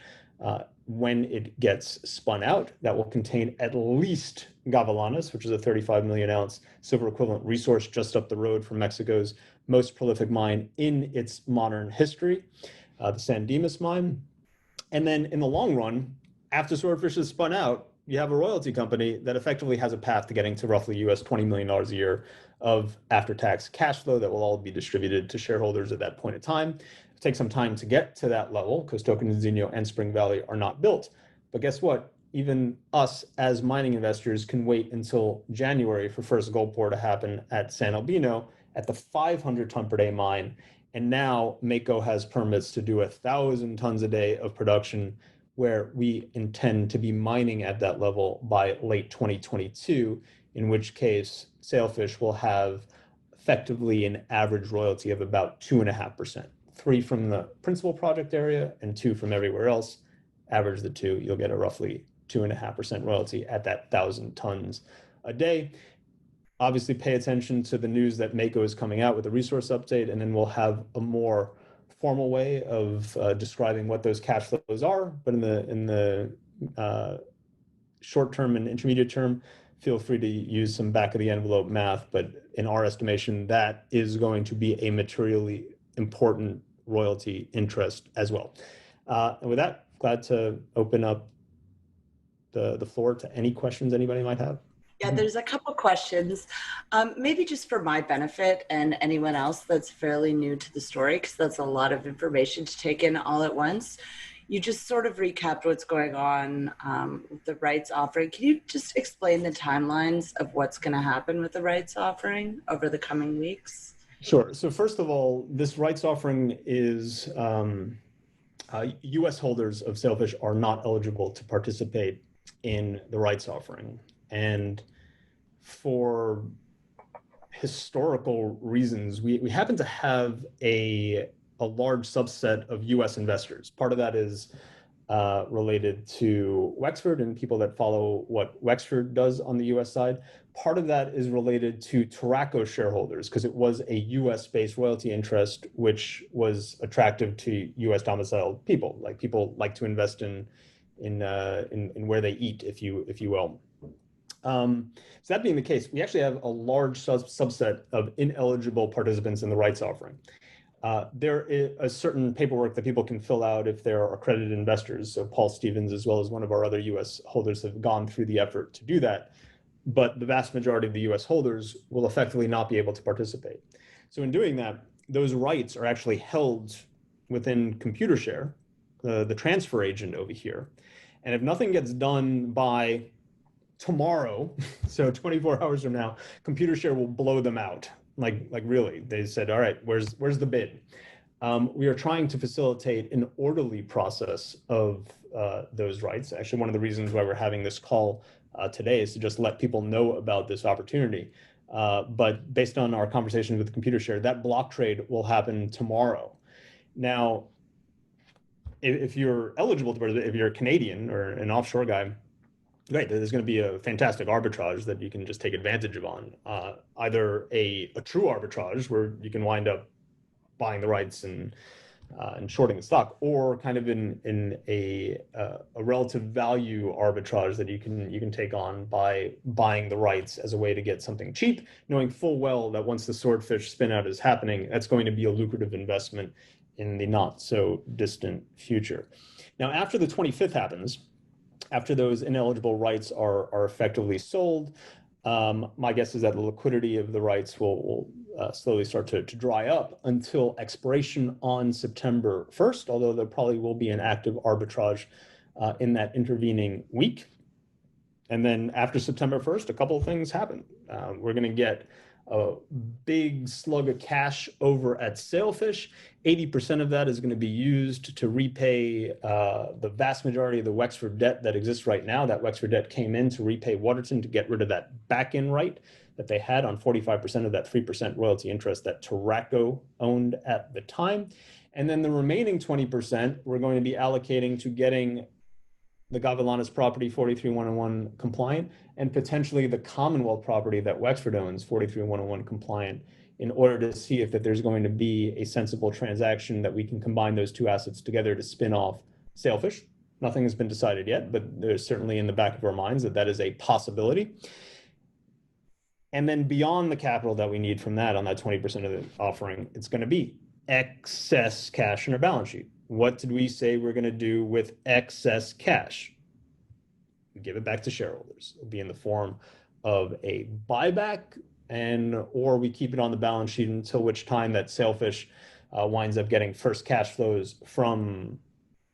When it gets spun out, that will contain at least Gavilanes, which is a 35 million ounce silver equivalent resource just up the road from Mexico's most prolific mine in its modern history, the San Dimas mine. And then in the long run, after Swordfish is spun out, you have a royalty company that effectively has a path to getting to roughly $20 million a year of after-tax cash flow that will all be distributed to shareholders at that point in time. It'll take some time to get to that level because Tocaninzhino and Spring Valley are not built. But guess what? Even us as mining investors can wait until January for first gold pour to happen at San Albino at the 500 ton per day mine. And now Mako has permits to do 1,000 tons a day of production, where we intend to be mining at that level by late 2022, in which case Sailfish will have effectively an average royalty of about 2.5%, 3 from the principal project area and 2 from everywhere else. Average the 2, you'll get a roughly 2.5% royalty at that 1,000 tons a day. Obviously pay attention to the news that Mako is coming out with a resource update, and then we'll have a more formal way of describing what those cash flows are. But in the short term and intermediate term, feel free to use some back of the envelope math. But in our estimation, that is going to be a materially important royalty interest as well. And with that, glad to open up the floor to any questions anybody might have. Yeah, there's a couple questions, maybe just for my benefit and anyone else that's fairly new to the story, because that's a lot of information to take in all at once. You just sort of recapped what's going on with the rights offering. Can you just explain the timelines of what's going to happen with the rights offering over the coming weeks? Sure. So first of all, this rights offering is U.S. holders of Sailfish are not eligible to participate in the rights offering. And for historical reasons, we happen to have a large subset of U.S. investors. Part of that is related to Wexford and people that follow what Wexford does on the U.S. side. Part of that is related to Turaco shareholders, because it was a U.S.-based royalty interest, which was attractive to U.S. domiciled people. Like, people like to invest in where they eat, if you will. So that being the case, we actually have a large subset of ineligible participants in the rights offering. There is a certain paperwork that people can fill out if they're accredited investors. So Paul Stevens, as well as one of our other U.S. holders, have gone through the effort to do that. But the vast majority of the U.S. holders will effectively not be able to participate. So in doing that, those rights are actually held within ComputerShare, the transfer agent over here. And if nothing gets done by tomorrow, so 24 hours from now, ComputerShare will blow them out. Like really, they said, all right, where's the bid? We are trying to facilitate an orderly process of those rights. Actually, one of the reasons why we're having this call today is to just let people know about this opportunity. But based on our conversations with ComputerShare, that block trade will happen tomorrow. Now, if you're eligible to participate, if you're a Canadian or an offshore guy, great, there's going to be a fantastic arbitrage that you can just take advantage of on. Either a true arbitrage where you can wind up buying the rights and shorting the stock, or kind of in a relative value arbitrage that you can take on by buying the rights as a way to get something cheap, knowing full well that once the swordfish spin out is happening, that's going to be a lucrative investment in the not so distant future. Now, after the 25th happens, after those ineligible rights are effectively sold, my guess is that the liquidity of the rights will slowly start to dry up until expiration on September 1st, although there probably will be an active arbitrage in that intervening week. And then after September 1st, a couple of things happen. We're going to get a big slug of cash over at Sailfish. 80% of that is going to be used to repay the vast majority of the Wexford debt that exists right now. That Wexford debt came in to repay Waterton to get rid of that back-in right that they had on 45% of that 3% royalty interest that Tocaninzhino owned at the time. And then the remaining 20% we're going to be allocating to getting the Gavilanes property 43101 compliant, and potentially the Commonwealth property that Wexford owns 43101 compliant, in order to see if that there's going to be a sensible transaction that we can combine those two assets together to spin off Sailfish. Nothing has been decided yet, but there's certainly in the back of our minds that is a possibility. And then beyond the capital that we need from that on that 20% of the offering, it's going to be excess cash in our balance sheet. What did we say we're going to do with excess cash? Give it back to shareholders. It'll be in the form of a buyback, or we keep it on the balance sheet until which time that Sailfish winds up getting first cash flows from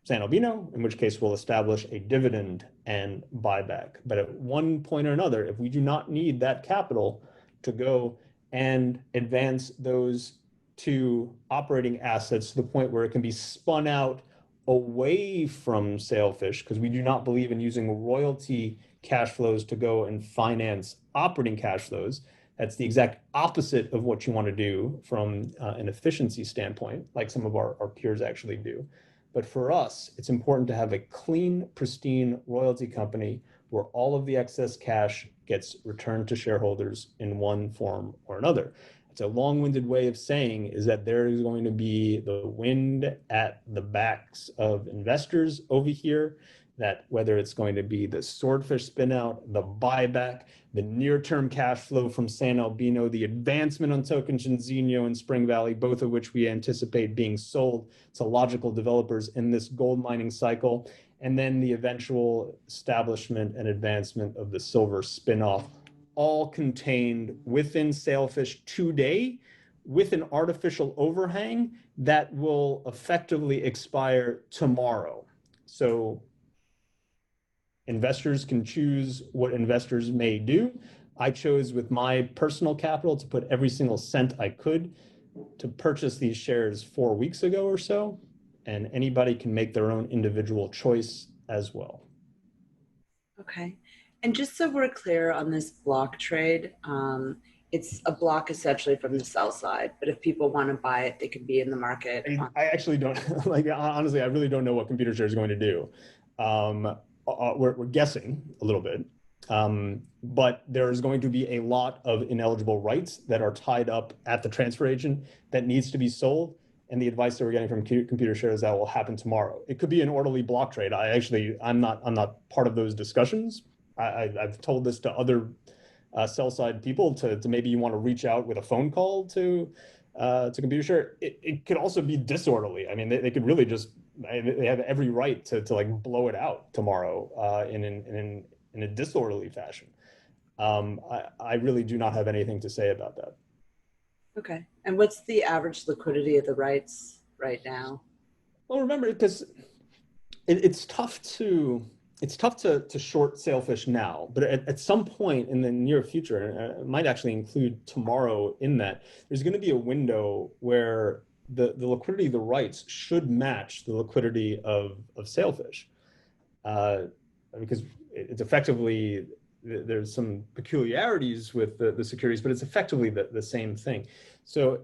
San Albino, in which case we'll establish a dividend and buyback. But at one point or another, if we do not need that capital to go and advance those two operating assets to the point where it can be spun out away from Sailfish, because we do not believe in using royalty cash flows to go and finance operating cash flows. That's the exact opposite of what you want to do from an efficiency standpoint, like some of our peers actually do. But for us, it's important to have a clean, pristine royalty company where all of the excess cash gets returned to shareholders in one form or another. It's a long-winded way of saying is that there is going to be the wind at the backs of investors over here, that whether it's going to be the swordfish spin-out, the buyback, the near-term cash flow from San Albino, the advancement on Tocaninzhino and Spring Valley, both of which we anticipate being sold to logical developers in this gold mining cycle, and then the eventual establishment and advancement of the silver spin-off, all contained within Sailfish today with an artificial overhang that will effectively expire tomorrow. So investors can choose what investors may do. I chose with my personal capital to put every single cent I could to purchase these shares 4 weeks ago or so, and anybody can make their own individual choice as well. Okay. And just so we're clear on this block trade, it's a block essentially from the sell side, but if people want to buy it, they can be in the market. I actually don't, like, honestly, I really don't know what ComputerShare is going to do. We're guessing a little bit, but there's going to be a lot of ineligible rights that are tied up at the transfer agent that needs to be sold. And the advice that we're getting from ComputerShare is that will happen tomorrow. It could be an orderly block trade. I'm not part of those discussions. I've told this to other sell side people to maybe you want to reach out with a phone call to ComputerShare. It could also be disorderly. I mean, they could really just, they have every right to like blow it out tomorrow in a disorderly fashion. I really do not have anything to say about that. Okay. And what's the average liquidity of the rights right now? Well, remember, because it's tough to short Sailfish now, but at some point in the near future, and it might actually include tomorrow in that, there's going to be a window where the liquidity of the rights should match the liquidity of Sailfish, because it's effectively, there's some peculiarities with the securities, but it's effectively the same thing. So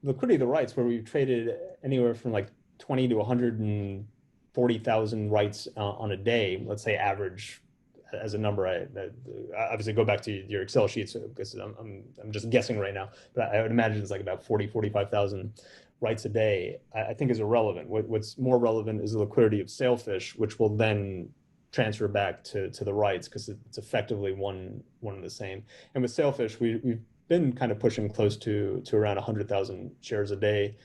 liquidity of the rights, where we've traded anywhere from like 20 to 140,000 rights on a day, let's say average as a number. I obviously go back to your Excel sheets because I'm just guessing right now, but I would imagine it's like about 45,000 rights a day. I think is irrelevant. What's more relevant is the liquidity of Sailfish, which will then transfer back to the rights because it's effectively one and the same. And with Sailfish, we've been kind of pushing close to around 100,000 shares a day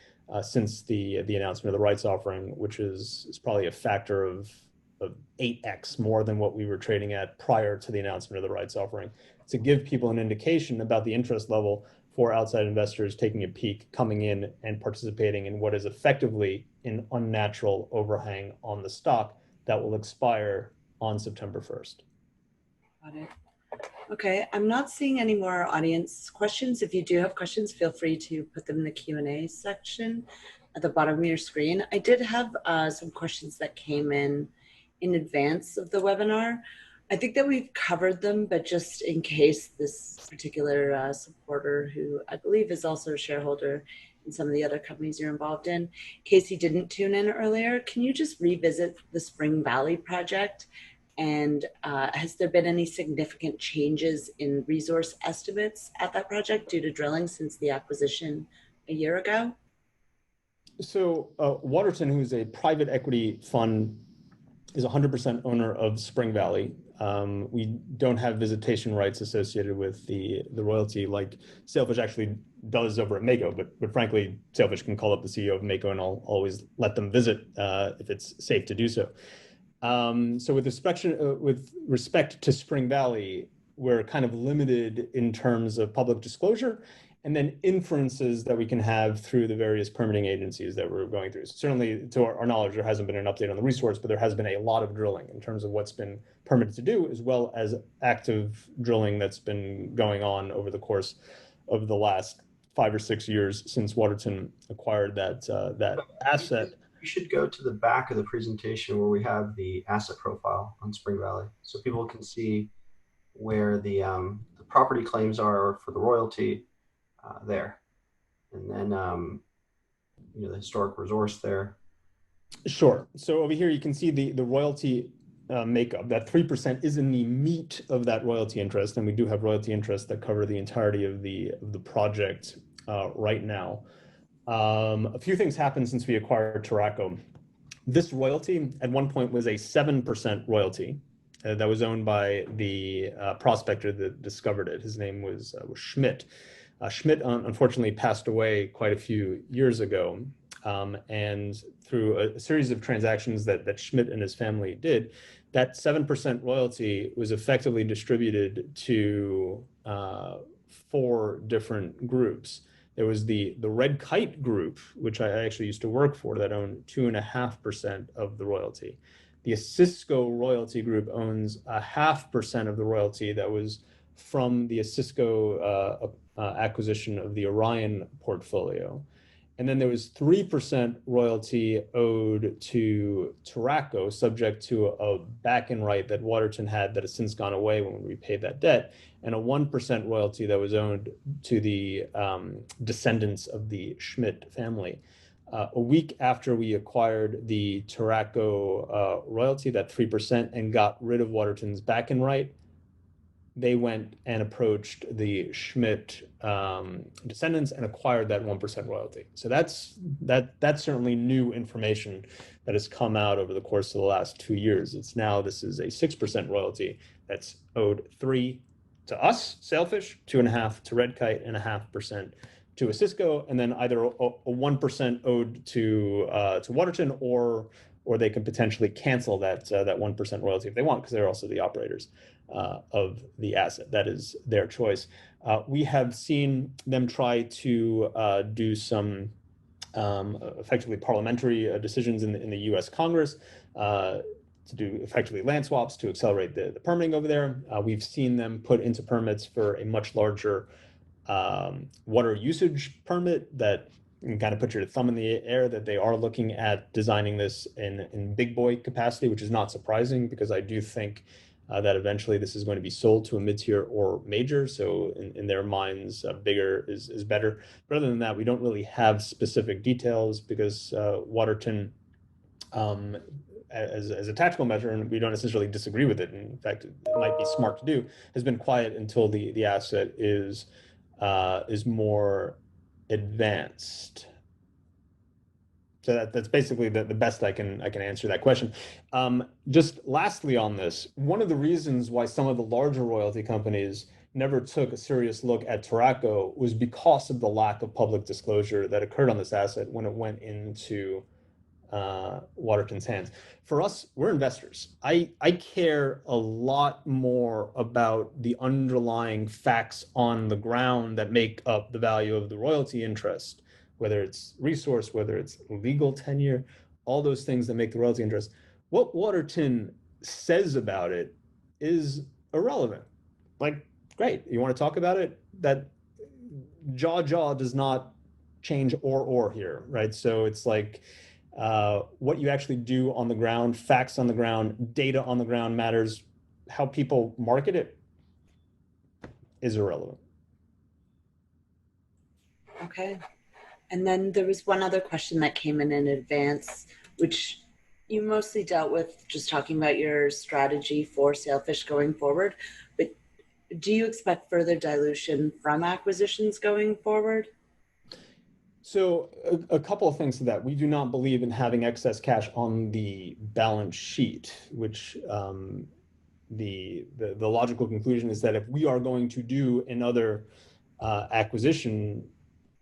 since the announcement of the rights offering, which is probably a factor of 8x more than what we were trading at prior to the announcement of the rights offering, to give people an indication about the interest level for outside investors taking a peek, coming in and participating in what is effectively an unnatural overhang on the stock that will expire on September 1st. Got it. Okay, I'm not seeing any more audience questions. If you do have questions, feel free to put them in the Q&A section at the bottom of your screen. I did have some questions that came in advance of the webinar. I think that we've covered them, but just in case this particular supporter, who I believe is also a shareholder in some of the other companies you're involved in case he didn't tune in earlier, can you just revisit the Spring Valley project? And has there been any significant changes in resource estimates at that project due to drilling since the acquisition a year ago? So Waterton, who's a private equity fund, is 100% owner of Spring Valley. We don't have visitation rights associated with the royalty like Sailfish actually does over at Mako, but frankly, Sailfish can call up the CEO of Mako and I'll always let them visit if it's safe to do so. So with respect to Spring Valley, we're kind of limited in terms of public disclosure and then inferences that we can have through the various permitting agencies that we're going through. So certainly, to our knowledge, there hasn't been an update on the resource, but there has been a lot of drilling in terms of what's been permitted to do, as well as active drilling that's been going on over the course of the last 5 or 6 years since Waterton acquired that asset. You should go to the back of the presentation where we have the asset profile on Spring Valley, so people can see where the property claims are for the royalty there, and then the historic resource there. Sure. So over here you can see the royalty makeup. That 3% is in the meat of that royalty interest, and we do have royalty interests that cover the entirety of the project right now. A few things happened since we acquired Durango. This royalty at one point was a 7% royalty that was owned by the prospector that discovered it. His name was Schmidt. Schmidt unfortunately passed away quite a few years ago, and through a series of transactions that Schmidt and his family did, that 7% royalty was effectively distributed to 4 different groups. There was the Red Kite group, which I actually used to work for, that owned 2.5% of the royalty. The Cisco royalty group owns 0.5% of the royalty that was from the Cisco acquisition of the Orion portfolio. And then there was 3% royalty owed to Durango, subject to a back-end right that Waterton had that has since gone away when we repaid that debt, and a 1% royalty that was owed to the descendants of the Schmidt family. A week after we acquired the Durango royalty, that 3%, and got rid of Waterton's back-end right, they went and approached the Schmidt descendants and acquired that 1% royalty. So that's certainly new information that has come out over the course of the last 2 years. This is a 6% royalty that's owed 3 to us, Sailfish, 2.5 to Red Kite, and 0.5% to a Cisco, and then either a 1% owed to Waterton or or they can potentially cancel that 1% royalty if they want, because they're also the operators of the asset. That is their choice. We have seen them try to do some effectively parliamentary decisions in the U.S. Congress to do effectively land swaps to accelerate the permitting over there. We've seen them put into permits for a much larger water usage permit that you can kind of put your thumb in the air that they are looking at designing this in big boy capacity, which is not surprising because I do think that eventually this is going to be sold to a mid-tier or major. So in their minds, bigger is better. But other than that, we don't really have specific details because Waterton, as a tactical measure, and we don't necessarily disagree with it, in fact, it might be smart to do, has been quiet until the asset is more advanced. So that's basically the best I can answer that question. Just lastly on this, one of the reasons why some of the larger royalty companies never took a serious look at Tobacco was because of the lack of public disclosure that occurred on this asset when it went into Waterton's hands. For us, we're investors. I care a lot more about the underlying facts on the ground that make up the value of the royalty interest, whether it's resource, whether it's legal tenure, all those things that make the royalty interest. What Waterton says about it is irrelevant. Like, great, you want to talk about it? That jaw does not change or here, right? So it's like, what you actually do on the ground, facts on the ground, data on the ground matters. How people market it is irrelevant. Okay. And then there was one other question that came in advance, which you mostly dealt with just talking about your strategy for Sailfish going forward. But do you expect further dilution from acquisitions going forward? So a couple of things to that. We do not believe in having excess cash on the balance sheet, which the logical conclusion is that if we are going to do another acquisition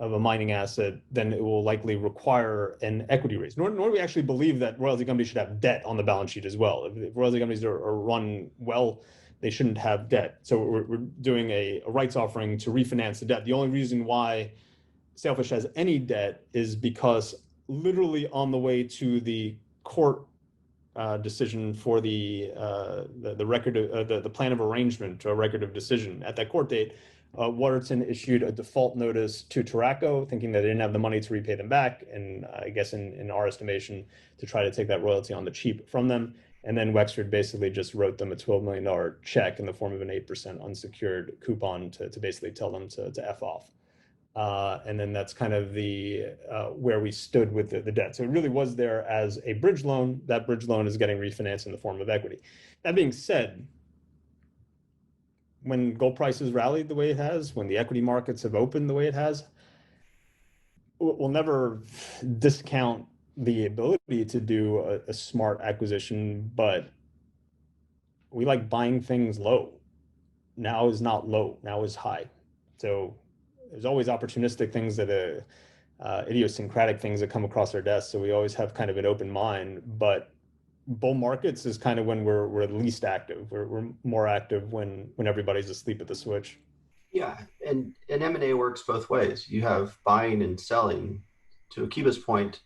of a mining asset, then it will likely require an equity raise. Nor do we actually believe that royalty companies should have debt on the balance sheet as well. If royalty companies are run well, they shouldn't have debt. So we're doing a rights offering to refinance the debt. The only reason why Sailfish has any debt is because literally on the way to the court decision for the record of the plan of arrangement to a record of decision at that court date, Waterton issued a default notice to Tobacco, thinking that they didn't have the money to repay them back, and I guess in our estimation, to try to take that royalty on the cheap from them. And then Wexford basically just wrote them a $12 million check in the form of an 8% unsecured coupon to basically tell them to F off. And then that's kind of the where we stood with the debt. So it really was there as a bridge loan. That bridge loan is getting refinanced in the form of equity. That being said, when gold prices rallied the way it has, when the equity markets have opened the way it has, we'll never discount the ability to do a smart acquisition, but we like buying things low. Now is not low, now is high. So there's always opportunistic things that idiosyncratic things that come across our desk. So we always have kind of an open mind, but bull markets is kind of when we're least active. We're more active when everybody's asleep at the switch. Yeah, and M&A works both ways. You have buying and selling. To Akiba's point,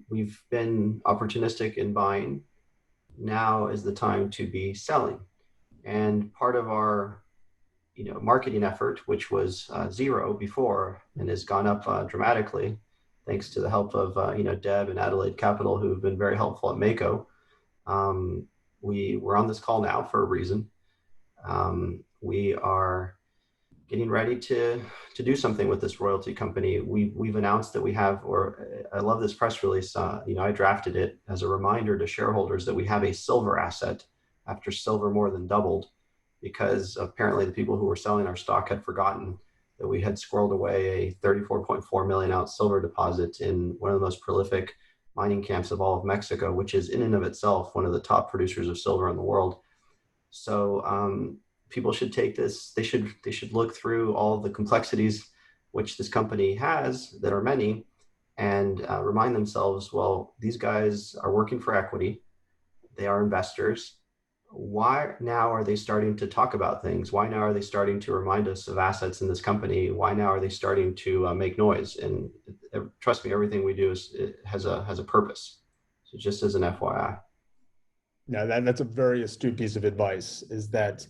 we've been opportunistic in buying. Now is the time to be selling. And part of our marketing effort, which was zero before and has gone up dramatically, thanks to the help of Deb and Adelaide Capital, who have been very helpful at Mako. We're on this call now for a reason. We are getting ready to do something with this royalty company. We've announced that we have, or I love this press release. I drafted it as a reminder to shareholders that we have a silver asset after silver more than doubled, because apparently the people who were selling our stock had forgotten that we had squirreled away a 34.4 million ounce silver deposit in one of the most prolific mining camps of all of Mexico, which is in and of itself one of the top producers of silver in the world. So people should take this, they should look through all of the complexities which this company has, that are many, and remind themselves, well, these guys are working for equity. They are investors. Why now are they starting to talk about things? Why now are they starting to remind us of assets in this company? Why now are they starting to make noise? And trust me, everything we do has a purpose. So just as an FYI. Now that's a very astute piece of advice, is that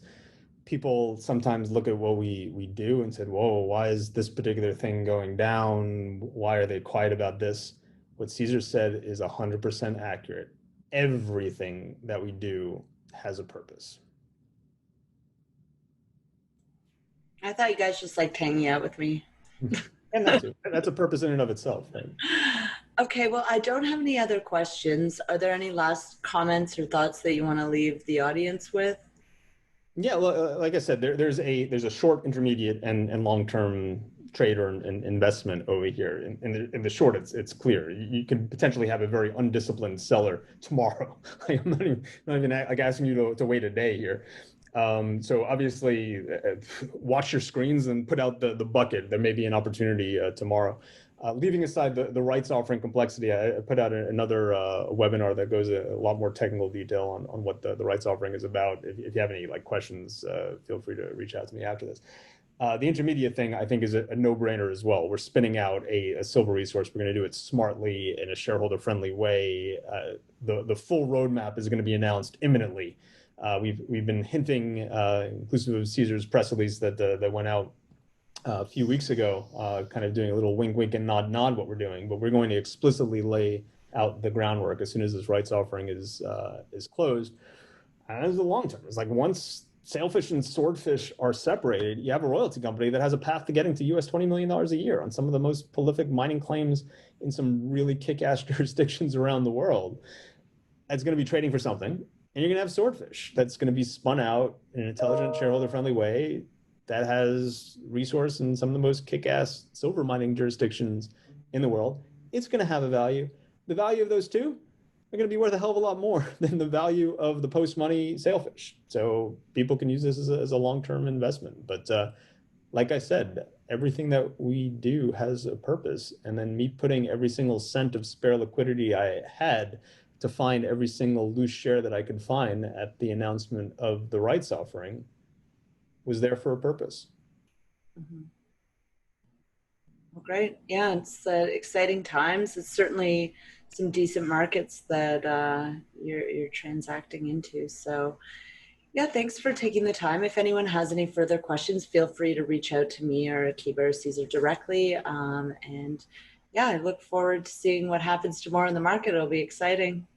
people sometimes look at what we do and said, whoa, why is this particular thing going down? Why are they quiet about this? What Caesar said is 100% accurate. Everything that we do has a purpose. I thought you guys just liked hanging out with me. And that's a purpose in and of itself, right? Okay, well, I don't have any other questions. Are there any last comments or thoughts that you want to leave the audience with? Yeah, well, like I said, there's a short, intermediate, and long-term trade or an investment over here. In the short, it's clear. You can potentially have a very undisciplined seller tomorrow. I'm not even like asking you to wait a day here. So obviously, watch your screens and put out the bucket. There may be an opportunity tomorrow. Leaving aside the rights offering complexity, I put out another webinar that goes a lot more technical detail on what the rights offering is about. If you have any questions, feel free to reach out to me after this. The intermediate thing, I think, is a no-brainer as well. We're spinning out a silver resource. We're going to do it smartly in a shareholder-friendly way. The full roadmap is going to be announced imminently. We've been hinting, inclusive of Caesar's press release that went out a few weeks ago, kind of doing a little wink, wink, and nod what we're doing. But we're going to explicitly lay out the groundwork as soon as this rights offering is closed. And this is the long term. It's like once Sailfish and Swordfish are separated, you have a royalty company that has a path to getting to US $20 million a year on some of the most prolific mining claims in some really kick-ass jurisdictions around the world. That's going to be trading for something. And you're going to have Swordfish that's going to be spun out in an intelligent, shareholder-friendly way that has resource in some of the most kick-ass silver mining jurisdictions in the world. It's going to have a value. The value of those two are going to be worth a hell of a lot more than the value of the post-money Sailfish. So people can use this as a long-term investment. But like I said, everything that we do has a purpose. And then me putting every single cent of spare liquidity I had to find every single loose share that I could find at the announcement of the rights offering was there for a purpose. Mm-hmm. Well, great. Yeah, it's exciting times. It's certainly some decent markets that you're transacting into. So yeah, thanks for taking the time. If anyone has any further questions, feel free to reach out to me or Akiba or Caesar directly. And yeah, I look forward to seeing what happens tomorrow in the market. It'll be exciting.